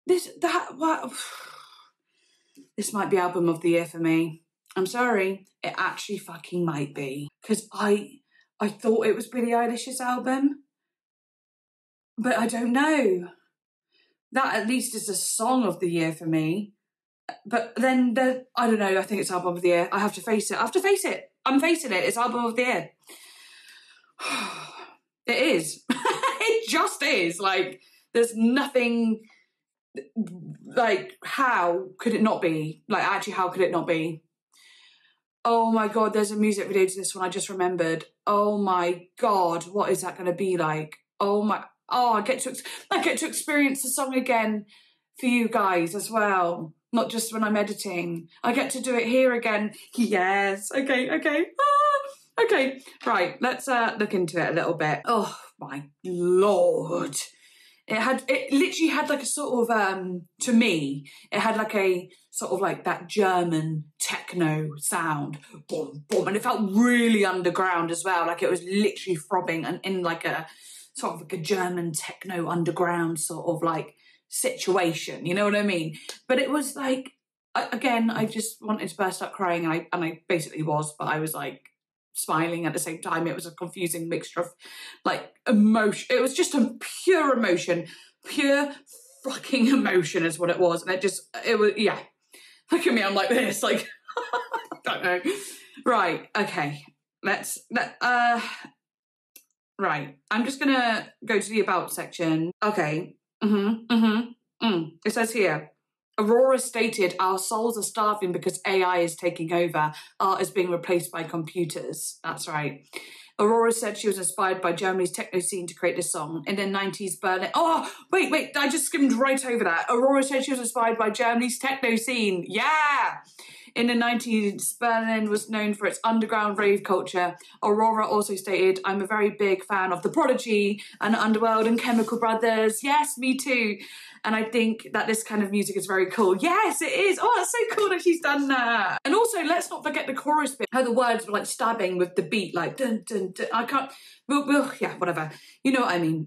A: This might be album of the year for me. I'm sorry, it actually fucking might be. Because I thought it was Billie Eilish's album, but I don't know. That at least is a song of the year for me. But then, I don't know, I think it's album of the year. I have to face it. I have to face it. I'm facing it. It's album of the year. It is. It just is. Like, there's nothing, like, how could it not be? Like, actually, how could it not be? Oh my God, there's a music video to this one I just remembered. Oh my God, what is that going to be like? I get to experience the song again for you guys as well. Not just when I'm editing. I get to do it here again. Yes. Okay. Okay. Right. Let's look into it a little bit. Oh my Lord. It literally had like a sort of, to me, it had like a sort of like that German techno sound. Boom, boom. And it felt really underground as well. Like it was literally throbbing and in like a sort of like a German techno underground sort of like situation. You know what I mean? But it was like, again, I just wanted to burst out crying and I basically was, but I was like, smiling at the same time. It was a confusing mixture of like emotion. It was just a pure emotion, pure fucking emotion is what it was. And it was, yeah. Look at me, I'm like this, like, I don't know. Right, okay. Right, I'm just gonna go to the about section. Okay, It says here, Aurora stated, our souls are starving because AI is taking over. Art is being replaced by computers. That's right. Aurora said she was inspired by Germany's techno scene to create this song. In the 90s, Berlin... Oh, wait, I just skimmed right over that. Aurora said she was inspired by Germany's techno scene. Yeah! In the 90s, Berlin was known for its underground rave culture. Aurora also stated, I'm a very big fan of The Prodigy and Underworld and Chemical Brothers. Yes, me too. And I think that this kind of music is very cool. Yes, it is. Oh, that's so cool that she's done that. And also, let's not forget the chorus bit, how the words were like stabbing with the beat, like dun, dun, dun. I can't, yeah, whatever. You know what I mean.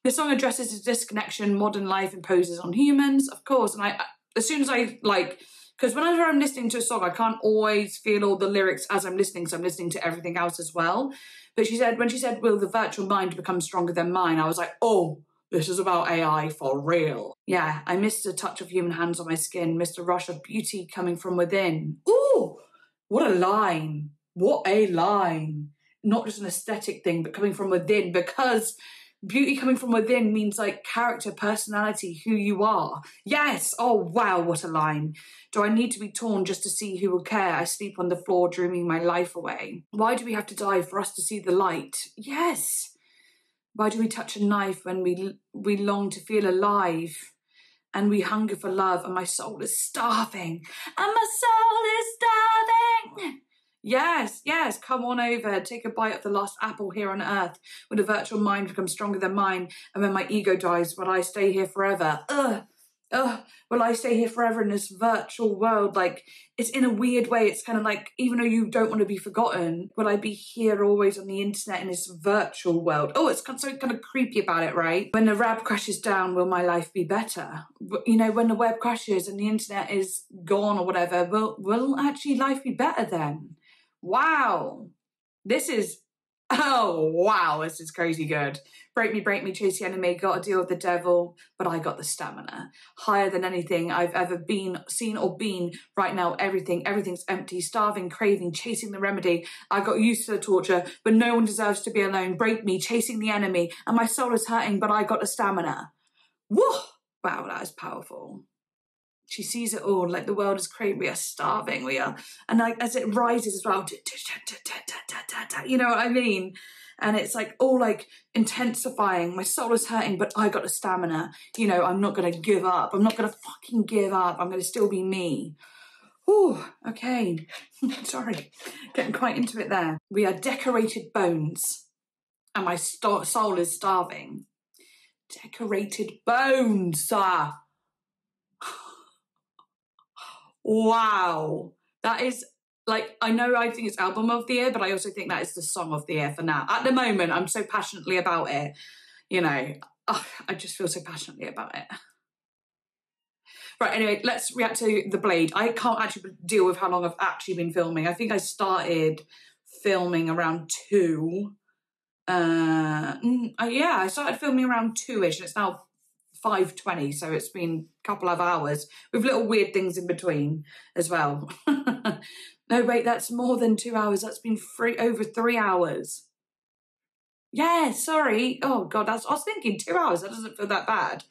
A: The song addresses the disconnection modern life imposes on humans, of course. And as soon as I like, because whenever I'm listening to a song, I can't always feel all the lyrics as I'm listening, so I'm listening to everything else as well. But when she said, will the virtual mind become stronger than mine? I was like, oh, this is about AI for real. Yeah, I missed the touch of human hands on my skin, missed the rush of beauty coming from within. Ooh, what a line. What a line. Not just an aesthetic thing, but coming from within, because beauty coming from within means like character, personality, who you are. Yes. Oh, wow. What a line. Do I need to be torn just to see who will care? I sleep on the floor dreaming my life away. Why do we have to die for us to see the light? Yes. Why do we touch a knife when we long to feel alive? And we hunger for love and my soul is starving. And my soul is starving. Yes, come on over, take a bite of the last apple here on earth, when the virtual mind becomes stronger than mine, and when my ego dies, will I stay here forever? Will I stay here forever in this virtual world? Like, it's in a weird way, it's kind of like, even though you don't want to be forgotten, will I be here always on the internet in this virtual world? Oh, it's so kind of creepy about it, right? When the web crashes down, will my life be better? You know, when the web crashes and the internet is gone or whatever, will actually life be better then? Wow, this is crazy good. Break me, chase the enemy, got to deal with the devil, but I got the stamina. Higher than anything I've ever seen or been. Right now, everything's empty, starving, craving, chasing the remedy. I got used to the torture, but no one deserves to be alone. Break me, chasing the enemy, and my soul is hurting, but I got the stamina. Whoa, wow, that is powerful. She sees it all, like the world is crazy, we are starving, and like as it rises as well, you know what I mean? And it's like all like intensifying, my soul is hurting, but I got the stamina, you know, I'm not going to give up, I'm not going to fucking give up, I'm going to still be me. Ooh, okay, sorry, getting quite into it there. We are decorated bones, and my soul is starving. Decorated bones, Wow, that is like, I think it's album of the year, but I also think that is the song of the year for now. At the moment, I'm so passionately about it, you know, I just feel so passionately about it. Right, anyway, let's react to The Blade. I can't actually deal with how long I've actually been filming. I think I started filming around 2. Yeah, I started filming around 2-ish, and it's now 5:20, so it's been a couple of hours with little weird things in between as well. No, wait, that's more than 2 hours. That's been over 3 hours. Yeah, sorry. Oh, God, I was thinking 2 hours. That doesn't feel that bad.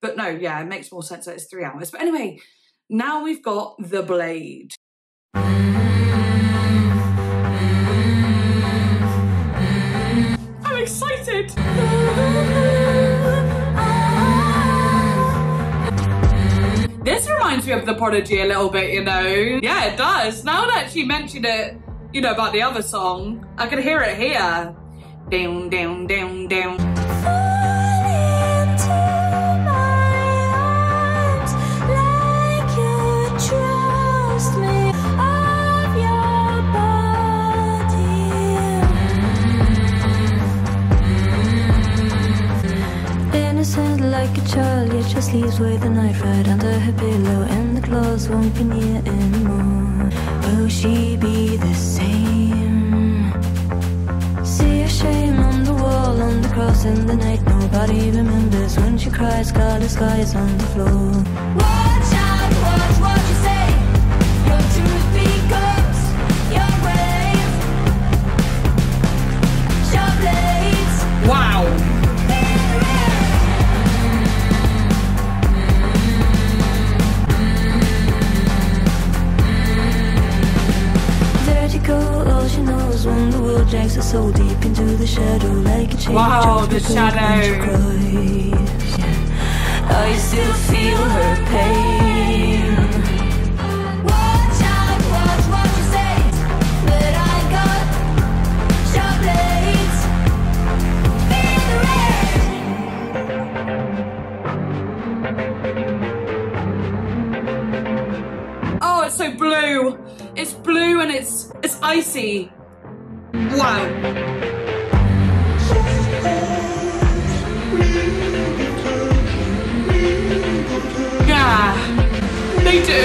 A: But no, yeah, it makes more sense that it's 3 hours. But anyway, now we've got The Blade. I'm excited. This reminds me of The Prodigy a little bit, you know. Yeah, it does. Now that you mentioned it, you know, about the other song, I can hear it here. Down, down, down, down.
B: Like a child, yet she sleeps with the knife right under her pillow, and the claws won't be near anymore. Will she be the same? See a shame on the wall, on the cross in the night. Nobody remembers when she cries. Scarlet skies on the floor. Watch out, watch what you say. Your truth becomes your grave. Sharp blades.
A: Wow.
B: All she knows when the world drags her so deep into the shadow, like a chain.
A: Wow, the shadow.
B: I still feel her pain. Watch out, watch what you say. But I got sharp blades. Feel the rain.
A: Oh, it's so blue. It's blue and it's icy. Wow. Yeah, they do.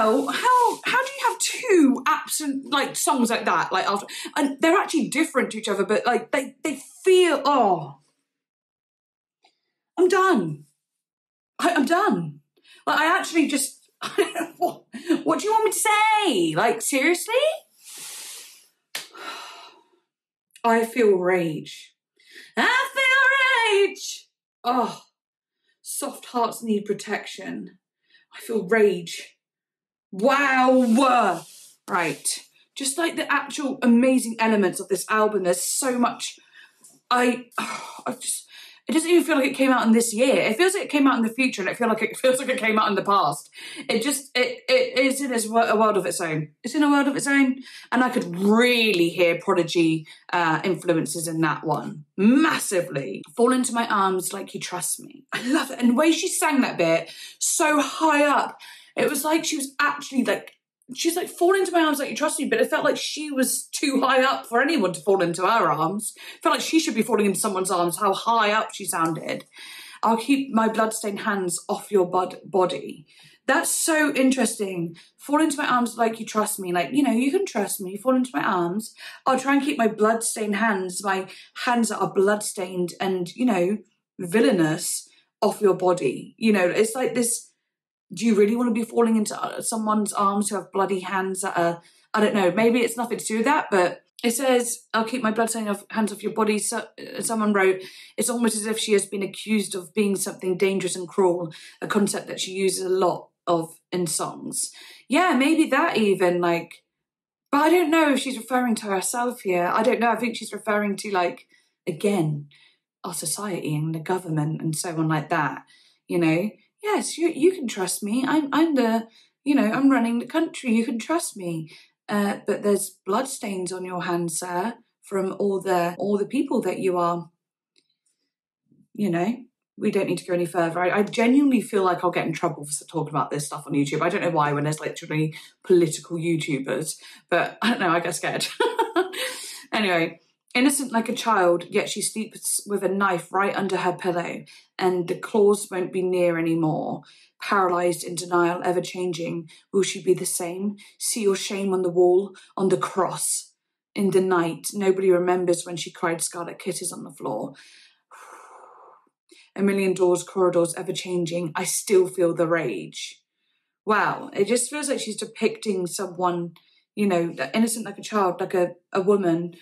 A: How do you have two absent like songs like that, like after, and they're actually different to each other, but like they feel, oh, I'm done. I'm done. Like I actually just what do you want me to say? Like seriously? I feel rage. I feel rage. Oh, soft hearts need protection. I feel rage. Wow. Right. Just like the actual amazing elements of this album, there's so much. It doesn't even feel like it came out in this year. It feels like it came out in the future, and it feels like it came out in the past. It is in a world of its own. It's in a world of its own, and I could really hear Prodigy influences in that one massively. Fall into my arms like you trust me. I love it, and the way she sang that bit so high up, it was like she was actually like. She's like, fall into my arms like you trust me, but it felt like she was too high up for anyone to fall into her arms. It felt like she should be falling into someone's arms, how high up she sounded. I'll keep my bloodstained hands off your body. That's so interesting. Fall into my arms like you trust me. Like, you know, you can trust me. Fall into my arms. I'll try and keep my bloodstained hands, my hands that are bloodstained and, you know, villainous off your body. You know, it's like this. Do you really want to be falling into someone's arms who have bloody hands that are, I don't know, maybe it's nothing to do with that, but It says, I'll keep my blood hands off your body. So, someone wrote, it's almost as if she has been accused of being something dangerous and cruel, a concept that she uses a lot of in songs. Yeah, maybe that even, like, but I don't know if she's referring to herself here. I don't know. I think she's referring to, like, again, our society and the government and so on like that. You know, yes, you can trust me. I'm the, you know, I'm running the country. You can trust me. But there's bloodstains on your hands, sir, from all the people that you are, you know. We don't need to go any further. I genuinely feel like I'll get in trouble for talking about this stuff on YouTube. I don't know why when there's literally political YouTubers, but I don't know, I get scared. Anyway, innocent like a child, yet she sleeps with a knife right under her pillow, and the claws won't be near anymore. Paralysed in denial, ever changing, will she be the same? See your shame on the wall, on the cross. In the night, nobody remembers when she cried scarlet kisses on the floor. A million doors, corridors, ever changing, I still feel the rage. Wow, it just feels like she's depicting someone, you know, innocent like a child, like a woman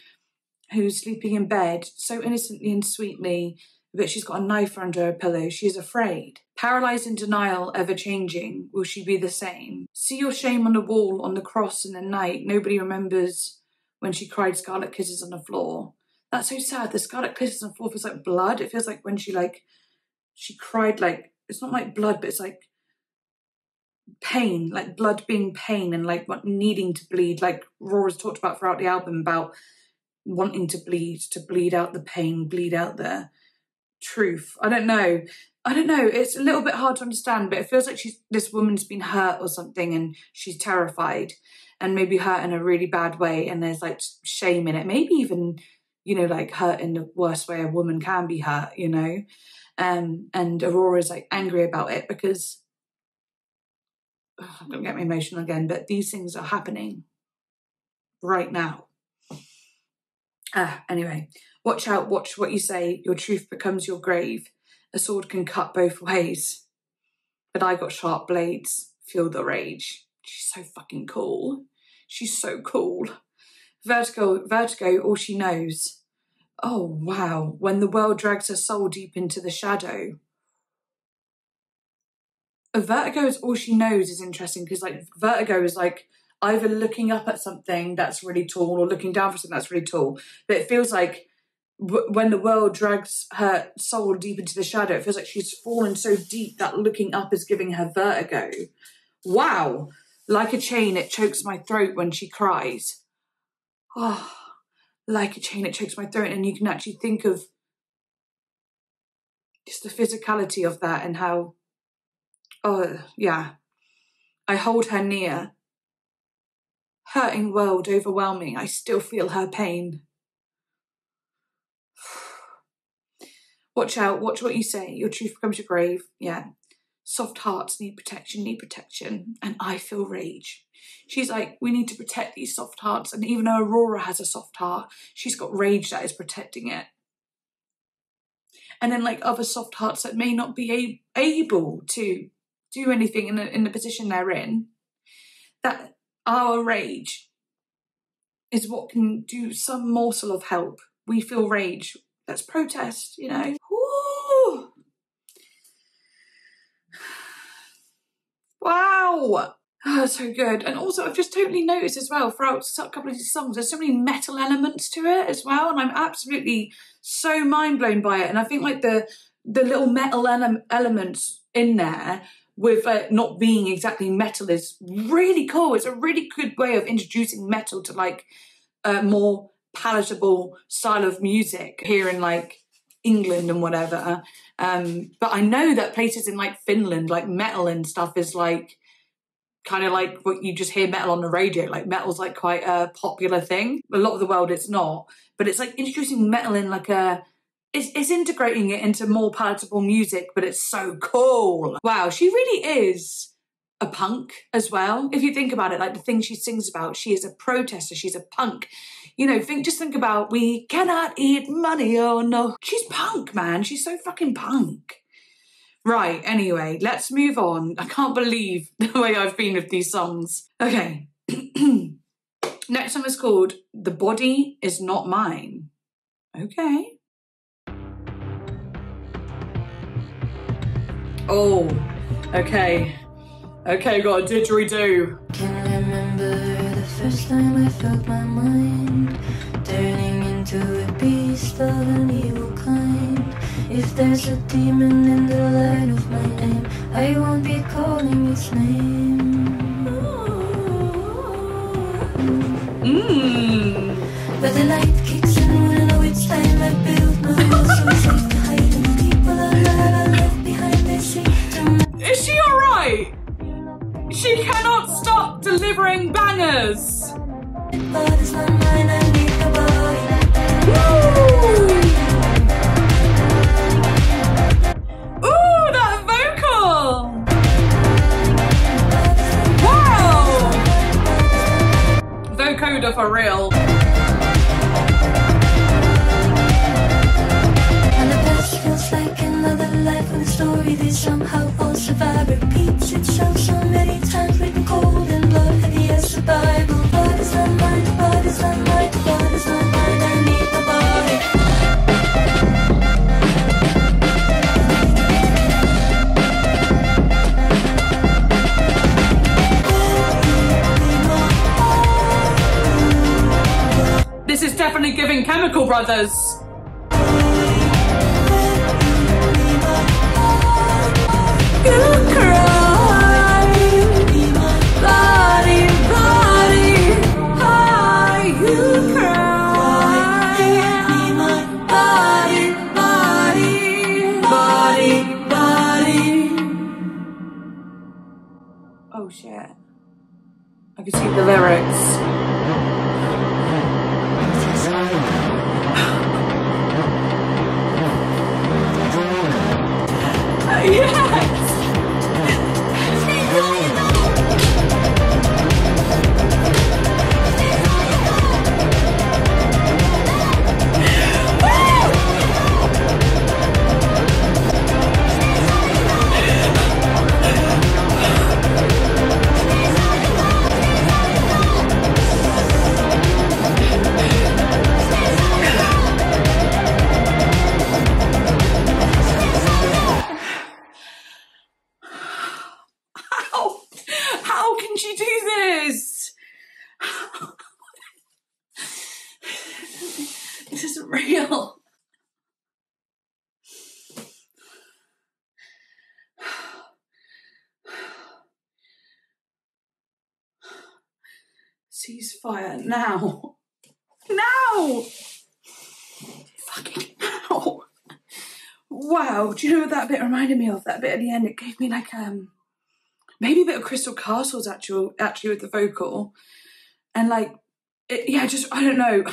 A: who's sleeping in bed so innocently and sweetly, but she's got a knife under her pillow. She is afraid. Paralysed in denial, ever changing, will she be the same? See your shame on the wall, on the cross in the night. Nobody remembers when she cried scarlet kisses on the floor. That's so sad. The scarlet kisses on the floor feels like blood. It feels like when she cried, like, it's not like blood, but it's like pain, like blood being pain and like what needing to bleed, like Aurora's talked about throughout the album, about wanting to bleed out the pain, bleed out the truth. I don't know. It's a little bit hard to understand, but it feels like this woman's been hurt or something and she's terrified, and maybe hurt in a really bad way, and there's like shame in it. Maybe even, you know, like hurt in the worst way a woman can be hurt, you know. And Aurora's like angry about it because I'm gonna get me emotional again, but these things are happening right now. Anyway, watch out, watch what you say. Your truth becomes your grave. A sword can cut both ways, but I got sharp blades. Feel the rage. She's so fucking cool. She's so cool. Vertigo, all she knows. Oh, wow. When the world drags her soul deep into the shadow. Vertigo is all she knows is interesting because, like, vertigo is like either looking up at something that's really tall or looking down for something that's really tall. But it feels like when the world drags her soul deep into the shadow, it feels like she's fallen so deep that looking up is giving her vertigo. Wow. Like a chain, it chokes my throat when she cries. Oh, like a chain, it chokes my throat. And you can actually think of just the physicality of that and how, oh, yeah. I hold her near. Hurting world overwhelming. I still feel her pain. Watch out, watch what you say. Your truth becomes your grave. Yeah. Soft hearts need protection. And I feel rage. She's like, we need to protect these soft hearts. And even though Aurora has a soft heart, she's got rage that is protecting it. And then like other soft hearts that may not be able to do anything in the position they're in, that our rage is what can do some morsel of help. We feel rage. Let's protest, you know. Woo! Wow. Oh, so good. And also I've just totally noticed as well throughout a couple of these songs, there's so many metal elements to it as well. And I'm absolutely so mind blown by it. And I think like the little metal elements in there with not being exactly metal is really cool. It's a really good way of introducing metal to like a more palatable style of music here in like England and whatever. But I know that places in like Finland, like metal and stuff is like kind of like what you just hear metal on the radio. Like metal's like quite a popular thing. A lot of the world it's not, but it's like introducing metal in like it's integrating it into more palatable music, but it's so cool. Wow, she really is a punk as well. If you think about it, like the thing she sings about, she is a protester, she's a punk. You know, just think about, we cannot eat money, oh no. She's punk, man. She's so fucking punk. Right, anyway, let's move on. I can't believe the way I've been with these songs. Okay. Next song is called The Body Is Not Mine. Okay. Oh, okay. Okay, got a didgeridoo.
B: Can remember the first time I felt my mind turning into a beast of an evil kind. If there's a demon in the light of my aim, I won't be calling its name. But the light kicks in when I know it's time. I build my walls so safe to hide, and people alive I left behind. They see to
A: Is she alright? She cannot stop delivering bangers.
B: but it's not mine. I need the body.
A: Ooh, that vocal! Wow! Vocoder for real.
B: And the past feels like another life and a story that somehow all survive. Repeats itself so many times, written cold in blood, heavy as the Bible. But it's not mine, but it's not mine, but it's not mine. I need the body.
A: This is definitely giving Chemical Brothers. You cry, body, body, hi, you cry, body, body, body, body. Oh shit. I can see the lyrics. Yes! How can she do this? This isn't real. Ceasefire now. Now! Fucking now! Wow, do you know what that bit reminded me of? That bit at the end, it gave me like maybe a bit of Crystal Castles actually with the vocal, and like yeah, just I don't know.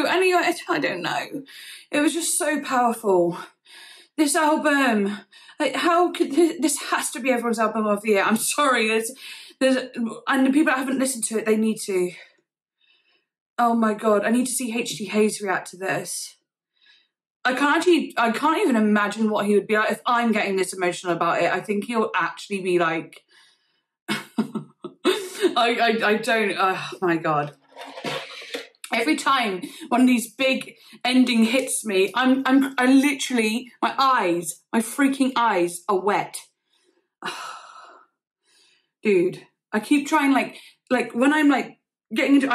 A: Anyway, I don't know. It was just so powerful. This album, like, how could this has to be everyone's album of the year? I'm sorry, there's and the people that haven't listened to it, they need to. Oh my god, I need to see HT Hayes react to this. I can't even imagine what he would be like if I'm getting this emotional about it. I think he'll actually be like, I don't, oh my god. Every time one of these big ending hits me, I literally, my freaking eyes are wet. Dude, I keep trying like when I'm like getting into,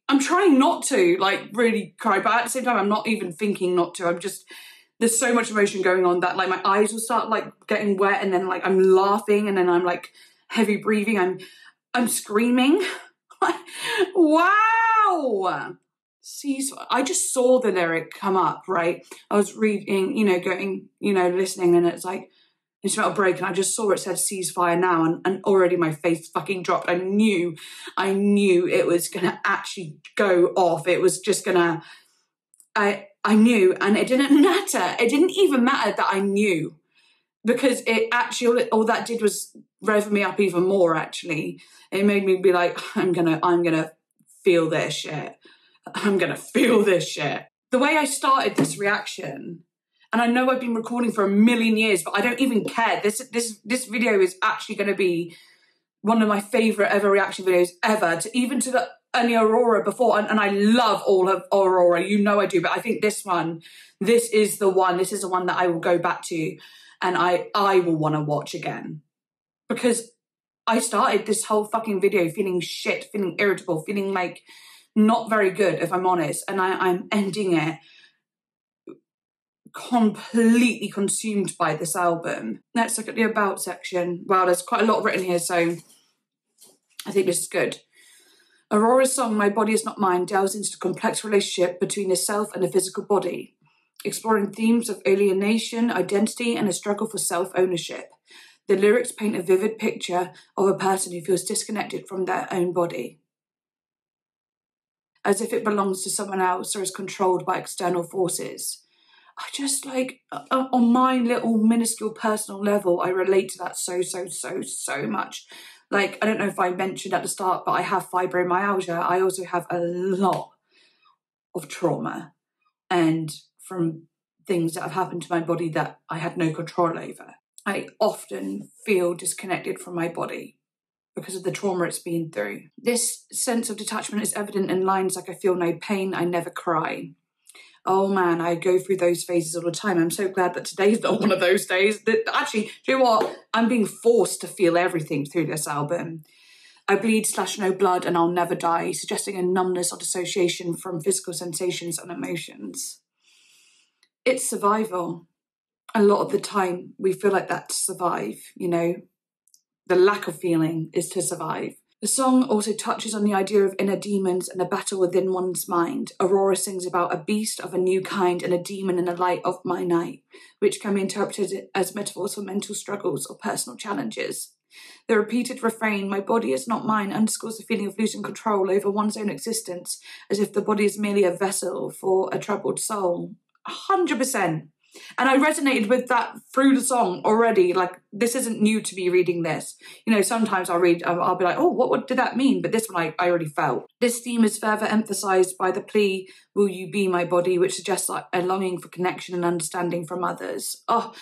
A: I'm trying not to like really cry, but at the same time, I'm not even thinking not to. There's so much emotion going on that like my eyes will start like getting wet, and then like I'm laughing, and then I'm like heavy breathing. I'm screaming. Wow. Ceasefire. I just saw the lyric come up, right? I was reading, going, listening, and it's like, it's about a break, and I just saw it said ceasefire now, and already my face fucking dropped. I knew it was gonna actually go off. It was just gonna, I knew, and it didn't matter. It didn't even matter that I knew, because it actually, all that did was rev me up even more, actually. It made me be like, I'm gonna feel this shit. I'm gonna feel this shit. The way I started this reaction, and I know I've been recording for a million years, but I don't even care. This video is actually gonna be one of my favorite ever reaction videos ever, to any AURORA before, and I love all of AURORA, you know I do, but I think this is the one that I will go back to, and I will want to watch again, because I started this whole fucking video feeling shit, feeling irritable, feeling like not very good, if I'm honest, and I'm ending it completely consumed by this album. Let's look at the about section. Wow, there's quite a lot written here, so I think this is good. AURORA's song, My Body Is Not Mine, delves into the complex relationship between the self and the physical body, exploring themes of alienation, identity, and a struggle for self-ownership. The lyrics paint a vivid picture of a person who feels disconnected from their own body, as if it belongs to someone else or is controlled by external forces. I just like, on my little minuscule personal level, I relate to that so much. Like, I don't know if I mentioned at the start, but I have fibromyalgia. I also have a lot of trauma, and from things that have happened to my body that I had no control over. I often feel disconnected from my body because of the trauma it's been through. This sense of detachment is evident in lines like, I feel no pain, I never cry. Oh man, I go through those phases all the time. I'm so glad that today's not one of those days. Actually, do you know what? I'm being forced to feel everything through this album. I bleed / no blood and I'll never die, suggesting a numbness or dissociation from physical sensations and emotions. It's survival. A lot of the time we feel like that to survive, you know. The lack of feeling is to survive. The song also touches on the idea of inner demons and a battle within one's mind. AURORA sings about a beast of a new kind and a demon in the light of my night, which can be interpreted as metaphors for mental struggles or personal challenges. The repeated refrain, my body is not mine, underscores the feeling of losing control over one's own existence, as if the body is merely a vessel for a troubled soul. 100%. And I resonated with that through the song already. Like, this isn't new to me reading this. You know, sometimes I'll be like, oh, what did that mean? But this one I already felt. This theme is further emphasised by the plea, will you be my body, which suggests like a longing for connection and understanding from others. Oh,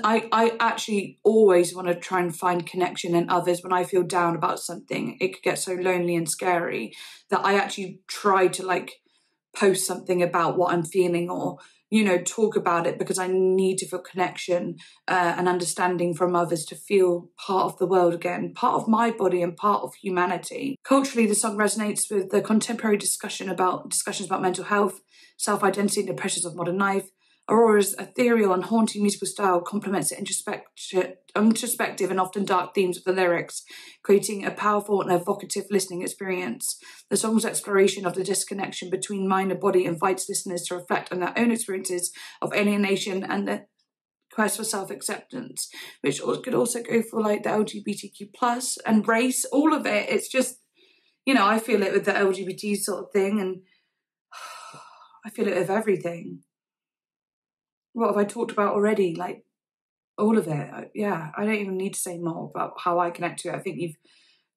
A: I actually always want to try and find connection in others when I feel down about something. It could get so lonely and scary that I actually try to like post something about what I'm feeling, or you know, talk about it, because I need to feel connection and understanding from others to feel part of the world again, part of my body and part of humanity. Culturally, the song resonates with the contemporary discussions about mental health, self-identity, and the pressures of modern life. AURORA's ethereal and haunting musical style complements the introspective and often dark themes of the lyrics, creating a powerful and evocative listening experience. The song's exploration of the disconnection between mind and body invites listeners to reflect on their own experiences of alienation and the quest for self-acceptance, which could also go for like the LGBTQ plus and race, all of it. It's just, you know, I feel it with the LGBT sort of thing, and I feel it with everything. What have I talked about already? Like, all of it. Yeah, I don't even need to say more about how I connect to it. I think you've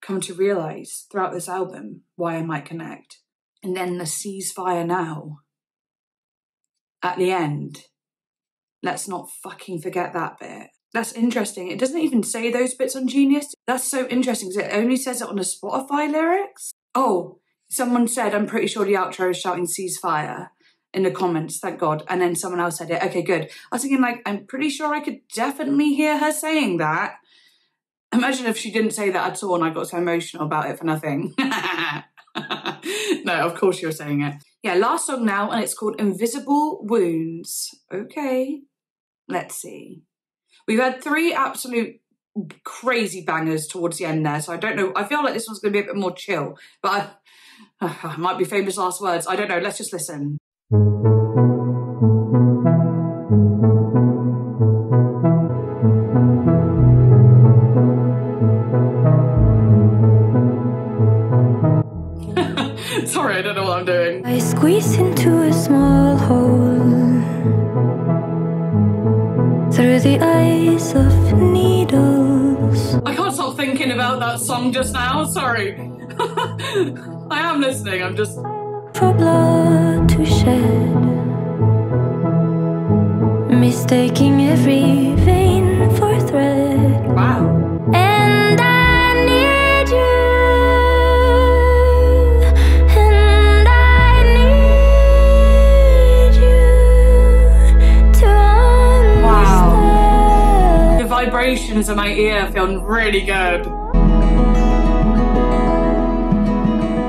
A: come to realise throughout this album why I might connect. And then the ceasefire now. At the end. Let's not fucking forget that bit. That's interesting. It doesn't even say those bits on Genius. That's so interesting because it only says it on the Spotify lyrics. Oh, someone said, I'm pretty sure the outro is shouting ceasefire. In the comments, thank God. And then someone else said it. Okay, good. I was thinking, like, I'm pretty sure I could definitely hear her saying that. Imagine if she didn't say that at all and I got so emotional about it for nothing. No, of course you're saying it. Yeah, last song now, and it's called Invisible Wounds. Okay, let's see. We've had 3 absolute crazy bangers towards the end there, so I don't know. I feel like this one's going to be a bit more chill, but I might be famous last words. I don't know. Let's just listen. Sorry, I don't know what I'm doing.
B: I squeeze into a small hole through the eyes of needles.
A: I can't stop thinking about that song just now. Sorry. I am listening. I'm just...
B: For blood to shed, mistaking every vein for thread.
A: Wow.
B: And I need you
A: vibrations in my ear feel really good.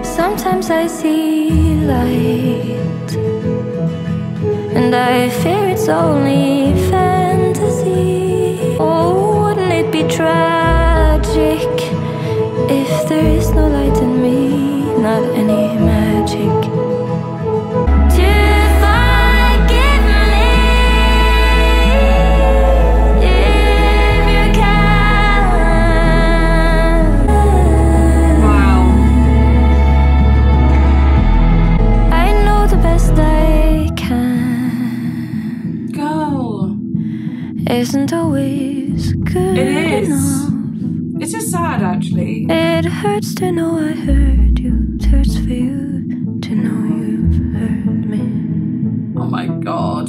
B: Sometimes I see light, and I fear it's only fantasy. Oh, wouldn't it be tragic if there is no light in me, not any magic? Isn't always good enough.
A: It's just sad, actually.
B: It hurts to know I heard you. It hurts for you to know you've heard me.
A: Oh my God.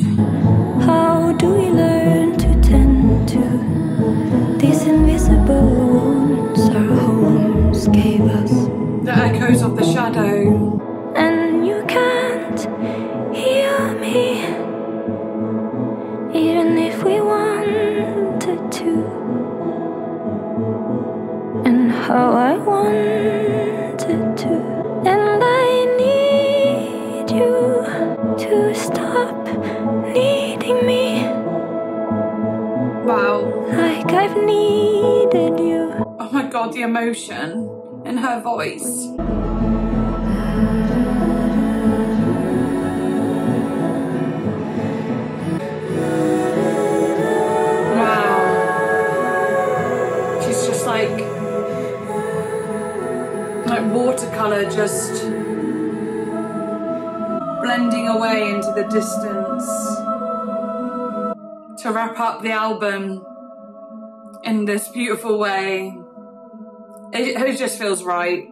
B: How do we learn to tend to these invisible wounds our homes gave us?
A: The echoes of the shadow.
B: And you can't heal me, even if we wanted to. And how I wanted to. And I need you to stop needing me.
A: Wow.
B: Like I've needed you.
A: Oh my God, the emotion in her voice. Like watercolor, just blending away into the distance to wrap up the album in this beautiful way. It just feels right.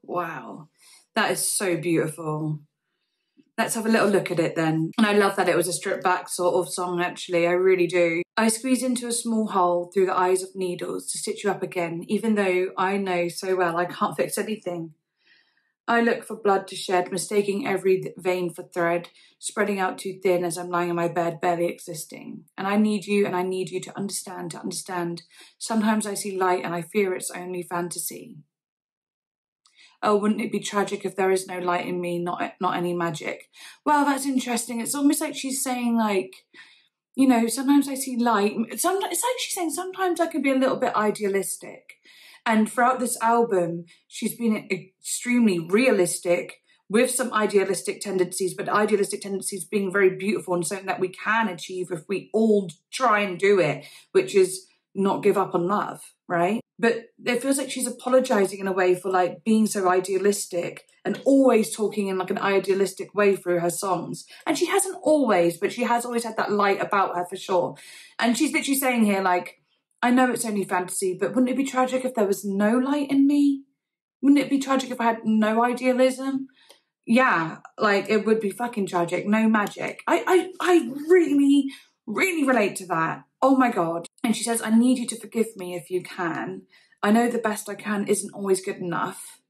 A: Wow, that is so beautiful. Let's have a little look at it then. And I love that it was a stripped back sort of song, actually. I really do. I squeeze into a small hole through the eyes of needles to stitch you up again, even though I know so well I can't fix anything. I look for blood to shed, mistaking every vein for thread, spreading out too thin as I'm lying in my bed, barely existing. And I need you to understand. Sometimes I see light and I fear it's only fantasy. Oh, wouldn't it be tragic if there is no light in me, not any magic? Well, that's interesting. It's almost like she's saying, like, you know, sometimes I see light. It's like she's saying sometimes I can be a little bit idealistic. And throughout this album, she's been extremely realistic with some idealistic tendencies, but idealistic tendencies being very beautiful and something that we can achieve if we all try and do it, which is not give up on love, right? But it feels like she's apologizing in a way for like being so idealistic and always talking in like an idealistic way through her songs. And she hasn't always, but she has always had that light about her for sure. And she's literally saying here, like, I know it's only fantasy, but wouldn't it be tragic if there was no light in me? Wouldn't it be tragic if I had no idealism? Yeah, like it would be fucking tragic. No magic. I really, really relate to that. Oh my God. And she says, I need you to forgive me if you can. I know the best I can isn't always good enough.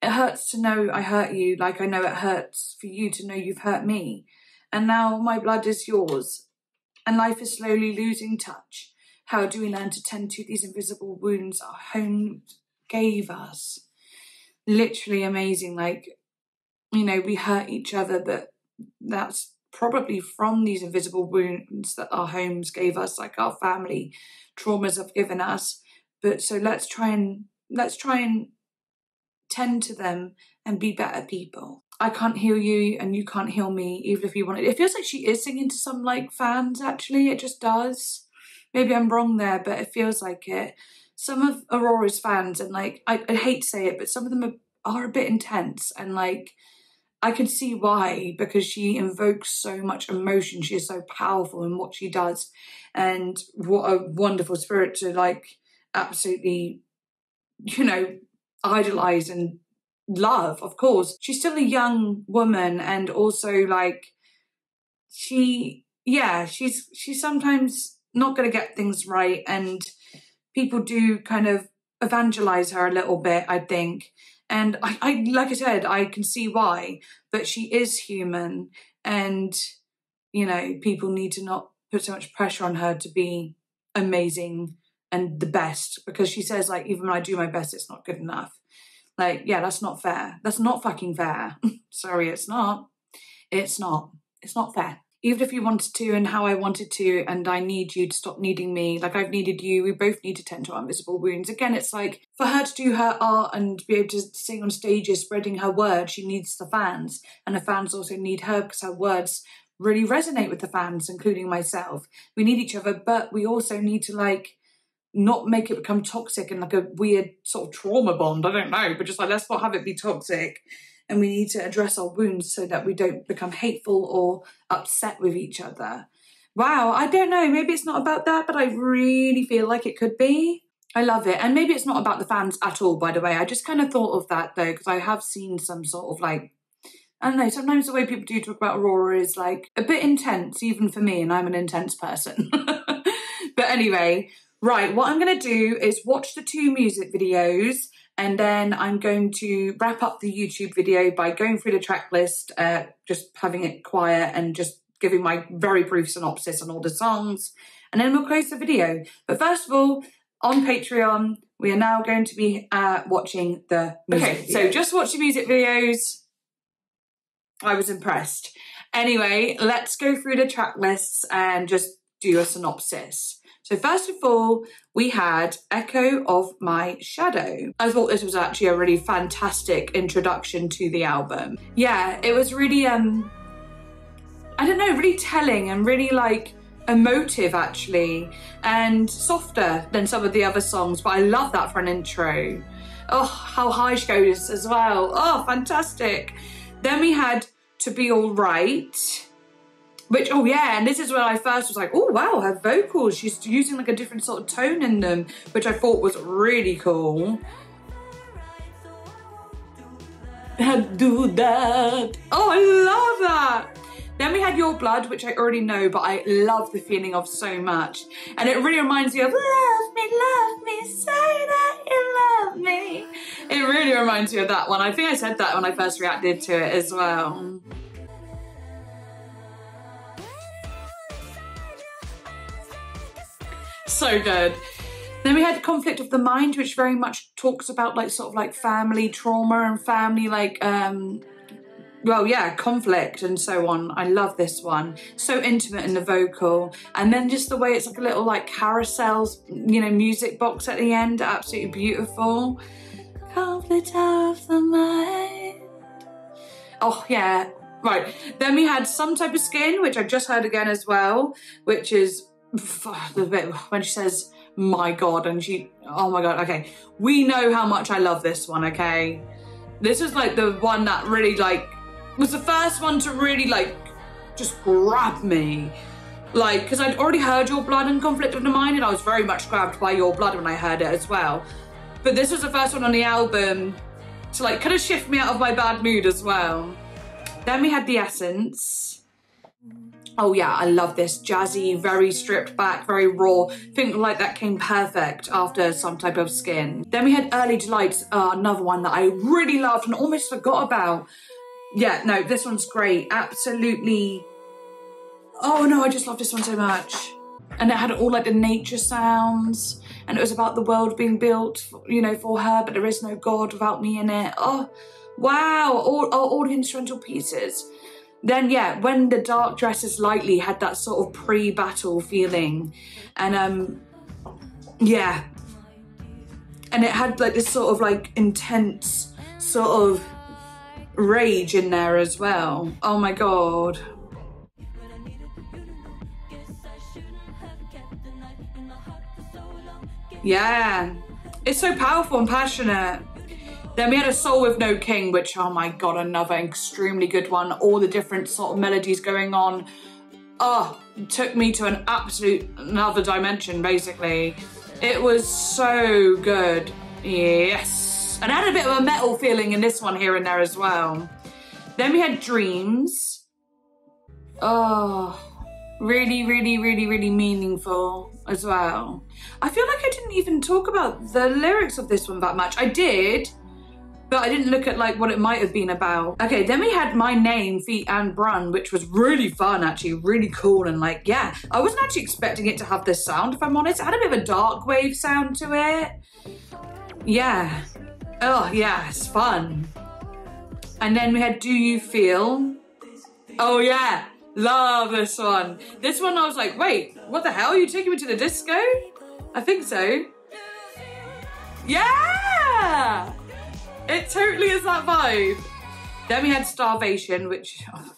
A: It hurts to know I hurt you, like I know it hurts for you to know you've hurt me. And now my blood is yours, and life is slowly losing touch. How do we learn to tend to these invisible wounds our home gave us? Literally amazing. Like, you know, we hurt each other, but that's probably from these invisible wounds that our homes gave us, like our family traumas have given us. But so let's try and tend to them and be better people. I can't heal you and you can't heal me, even if you wanted. It feels like she is singing to some like fans, actually. It just does. Maybe I'm wrong there, but it feels like it. Some of Aurora's fans, and like I hate to say it, but some of them are a bit intense, and like I can see why, because she invokes so much emotion. She is so powerful in what she does, and what a wonderful spirit to like absolutely, you know, idolize and love. Of course, she's still a young woman, and also like she's sometimes not going to get things right, and people do kind of evangelize her a little bit, I think. And I like I said, I can see why, but she is human, and, you know, people need to not put so much pressure on her to be amazing and the best, because she says, like, even when I do my best, it's not good enough. Like, yeah, that's not fair. That's not fucking fair. Sorry, it's not. It's not. It's not fair. Even if you wanted to and how I wanted to, and I need you to stop needing me, like I've needed you, we both need to tend to our invisible wounds. Again, it's like, for her to do her art and be able to sing on stages, spreading her word, she needs the fans. And the fans also need her, because her words really resonate with the fans, including myself. We need each other, but we also need to, like, not make it become toxic and like a weird sort of trauma bond. I don't know, but just like, let's not have it be toxic. And we need to address our wounds so that we don't become hateful or upset with each other. Wow, I don't know. Maybe it's not about that, but I really feel like it could be. I love it. And maybe it's not about the fans at all, by the way. I just kind of thought of that, though, because I have seen some sort of, like, I don't know, sometimes the way people do talk about Aurora is, like, a bit intense, even for me, and I'm an intense person. But anyway, right, what I'm going to do is watch the 2 music videos, and then I'm going to wrap up the YouTube video by going through the track list, just having it quiet and just giving my very brief synopsis on all the songs, and then we'll close the video. But first of all, on Patreon, we are now going to be watching the music videos. So just watch the music videos. I was impressed. Anyway, let's go through the track lists and just do a synopsis. So first of all, we had Echo of My Shadow. I thought this was actually a really fantastic introduction to the album. Yeah, it was really, I don't know, really telling and really, like, emotive, actually, and softer than some of the other songs, but I love that for an intro. Oh, how high she goes as well. Oh, fantastic. Then we had To Be Alright, which, oh yeah, and this is when I first was like, oh wow, her vocals, she's using like a different sort of tone in them, which I thought was really cool. Do that. Oh, I love that. Then we had Your Blood, which I already know, but I love the feeling of so much. And it really reminds me of love me, say that you love me. It really reminds me of that one. I think I said that when I first reacted to it as well. So good. Then we had Conflict of the Mind, which very much talks about, like, sort of like family trauma and family, like, well, yeah, conflict and so on. I love this one. So intimate in the vocal. And then just the way it's like a little, like, carousels, you know, music box at the end. Absolutely beautiful. Conflict of the Mind. Oh, yeah. Right. Then we had Some Type of Skin, which I just heard again as well, which is the bit when she says, my God, and she, oh my God, okay. We know how much I love this one, okay? This was, like, the one that really, like, was the first one to really, like, just grab me. Like, because I'd already heard Your Blood and Conflict of the Mind, and I was very much grabbed by Your Blood when I heard it as well. But this was the first one on the album to, like, kind of shift me out of my bad mood as well. Then we had The Essence. Oh yeah, I love this. Jazzy, very stripped back, very raw. I think, like, that came perfect after Some Type of Skin. Then we had Early Delights, another one that I really loved and almost forgot about. Yeah, no, this one's great. Absolutely. Oh no, I just love this one so much. And it had all, like, the nature sounds, and it was about the world being built, you know, for her, but there is no God without me in it. Oh, wow, all the instrumental pieces. Then, yeah, When the Dark Dresses Lightly had that sort of pre-battle feeling. And, yeah. And it had, like, this sort of, like, intense sort of rage in there as well. Oh, my God. Yeah. It's so powerful and passionate. Then we had A Soul with No King, which, oh my God, another extremely good one. All the different sort of melodies going on. Oh, took me to an absolute another dimension, basically. It was so good. Yes. And I had a bit of a metal feeling in this one here and there as well. Then we had Dreams. Oh, really, really, really, really meaningful as well. I feel like I didn't even talk about the lyrics of this one that much. I did. but I didn't look at like what it might have been about. Okay, then we had My Name, Feet and Brun, which was really fun actually, really cool, and like, yeah, I wasn't actually expecting it to have this sound, if I'm honest. It had a bit of a dark wave sound to it. Yeah. Oh yeah, it's fun. And then we had Do You Feel? Oh yeah, love this one. This one I was like, wait, what the hell? Are you taking me to the disco? I think so. Yeah! It totally is that vibe. Then we had Starvation, which, oh,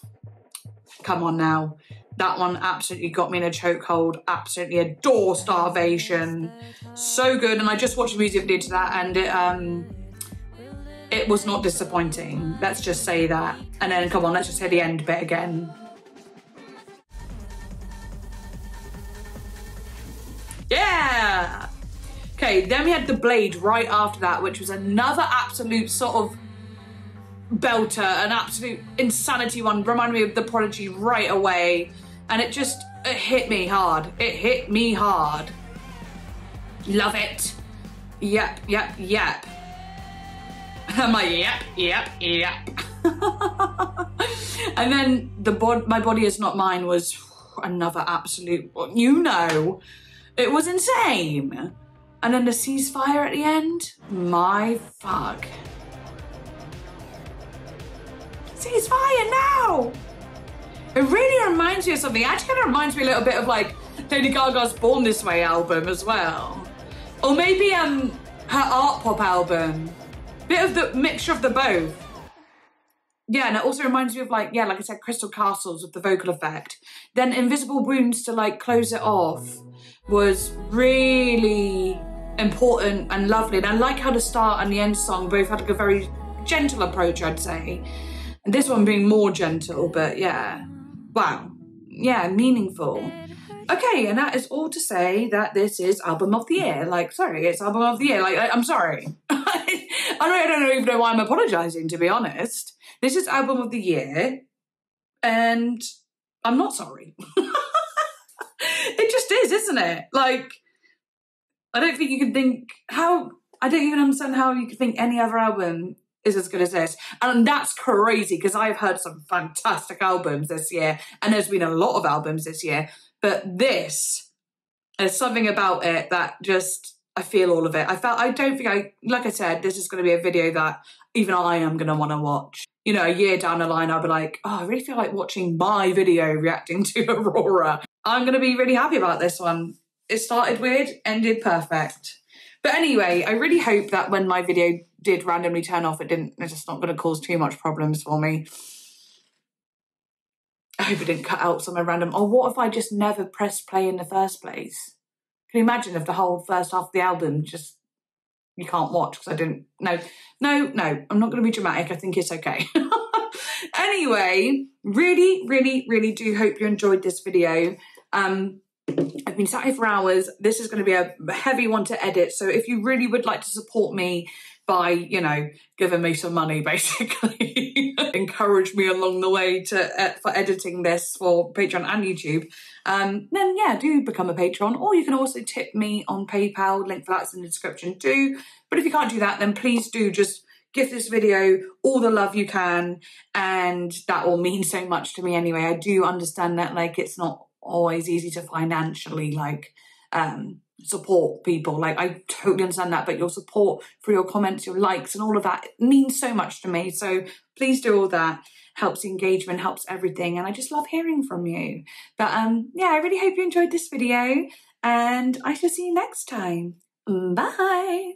A: come on now. That one absolutely got me in a chokehold. Absolutely adore Starvation. So good. And I just watched a music video to that, and it was not disappointing. Let's just say that. And then, come on, let's just hear the end bit again. Yeah! Okay, then we had The Blade right after that, which was another absolute sort of belter, an absolute insanity one. Reminded me of The Prodigy right away. And it hit me hard. It hit me hard. Love it. Yep, yep, yep. I'm like, yep, yep, yep. And then My Body Is Not Mine was another absolute, you know, it was insane. And then the ceasefire at the end, my fuck. Ceasefire now! It really reminds me of something. It actually kind of reminds me a little bit of like Lady Gaga's Born This Way album as well. Or maybe her art pop album. Bit of the mixture of the both. Yeah, and it also reminds me of like, yeah, like I said, Crystal Castles with the vocal effect. Then Invisible Wounds to like close it off was really important and lovely. And I like how the start and the end song both had like a very gentle approach, I'd say. And this one being more gentle, but yeah. Wow. Yeah, meaningful. Okay, and that is all to say that this is Album of the Year. Like, sorry, it's Album of the Year. Like, I'm sorry. I don't even know why I'm apologising, to be honest. This is Album of the Year, and I'm not sorry. It just is, isn't it? Like, I don't think you can think I don't even understand how you could think any other album is as good as this. And that's crazy, because I've heard some fantastic albums this year, and there's been a lot of albums this year, but this, there's something about it that just, I feel all of it. Like I said, this is going to be a video that even I am going to want to watch. You know, a year down the line, I'll be like, oh, I really feel like watching my video reacting to Aurora. I'm going to be really happy about this one. It started weird, ended perfect. But anyway, I really hope that when my video did randomly turn off, it's just not going to cause too much problems for me. I hope it didn't cut out somewhere random. Or what if I just never pressed play in the first place? Can you imagine if the whole first half of the album just, you can't watch because I didn't, no, I'm not going to be dramatic. I think it's okay. Anyway, really, really, really do hope you enjoyed this video. I've been sat here for hours. This is going to be a heavy one to edit. So if you really would like to support me by, you know, giving me some money, basically, encourage me along the way for editing this for Patreon and YouTube, then yeah, do become a patron. Or you can also tip me on PayPal. Link for that's in the description too. But if you can't do that, then please do just give this video all the love you can. And that will mean so much to me anyway. I do understand that, like, it's not always easy to financially, like, support people. Like, I totally understand that, but your support for your comments, your likes and all of that, it means so much to me. So please do all that. Helps engagement, helps everything, and I just love hearing from you. But yeah, I really hope you enjoyed this video, and I shall see you next time. Bye.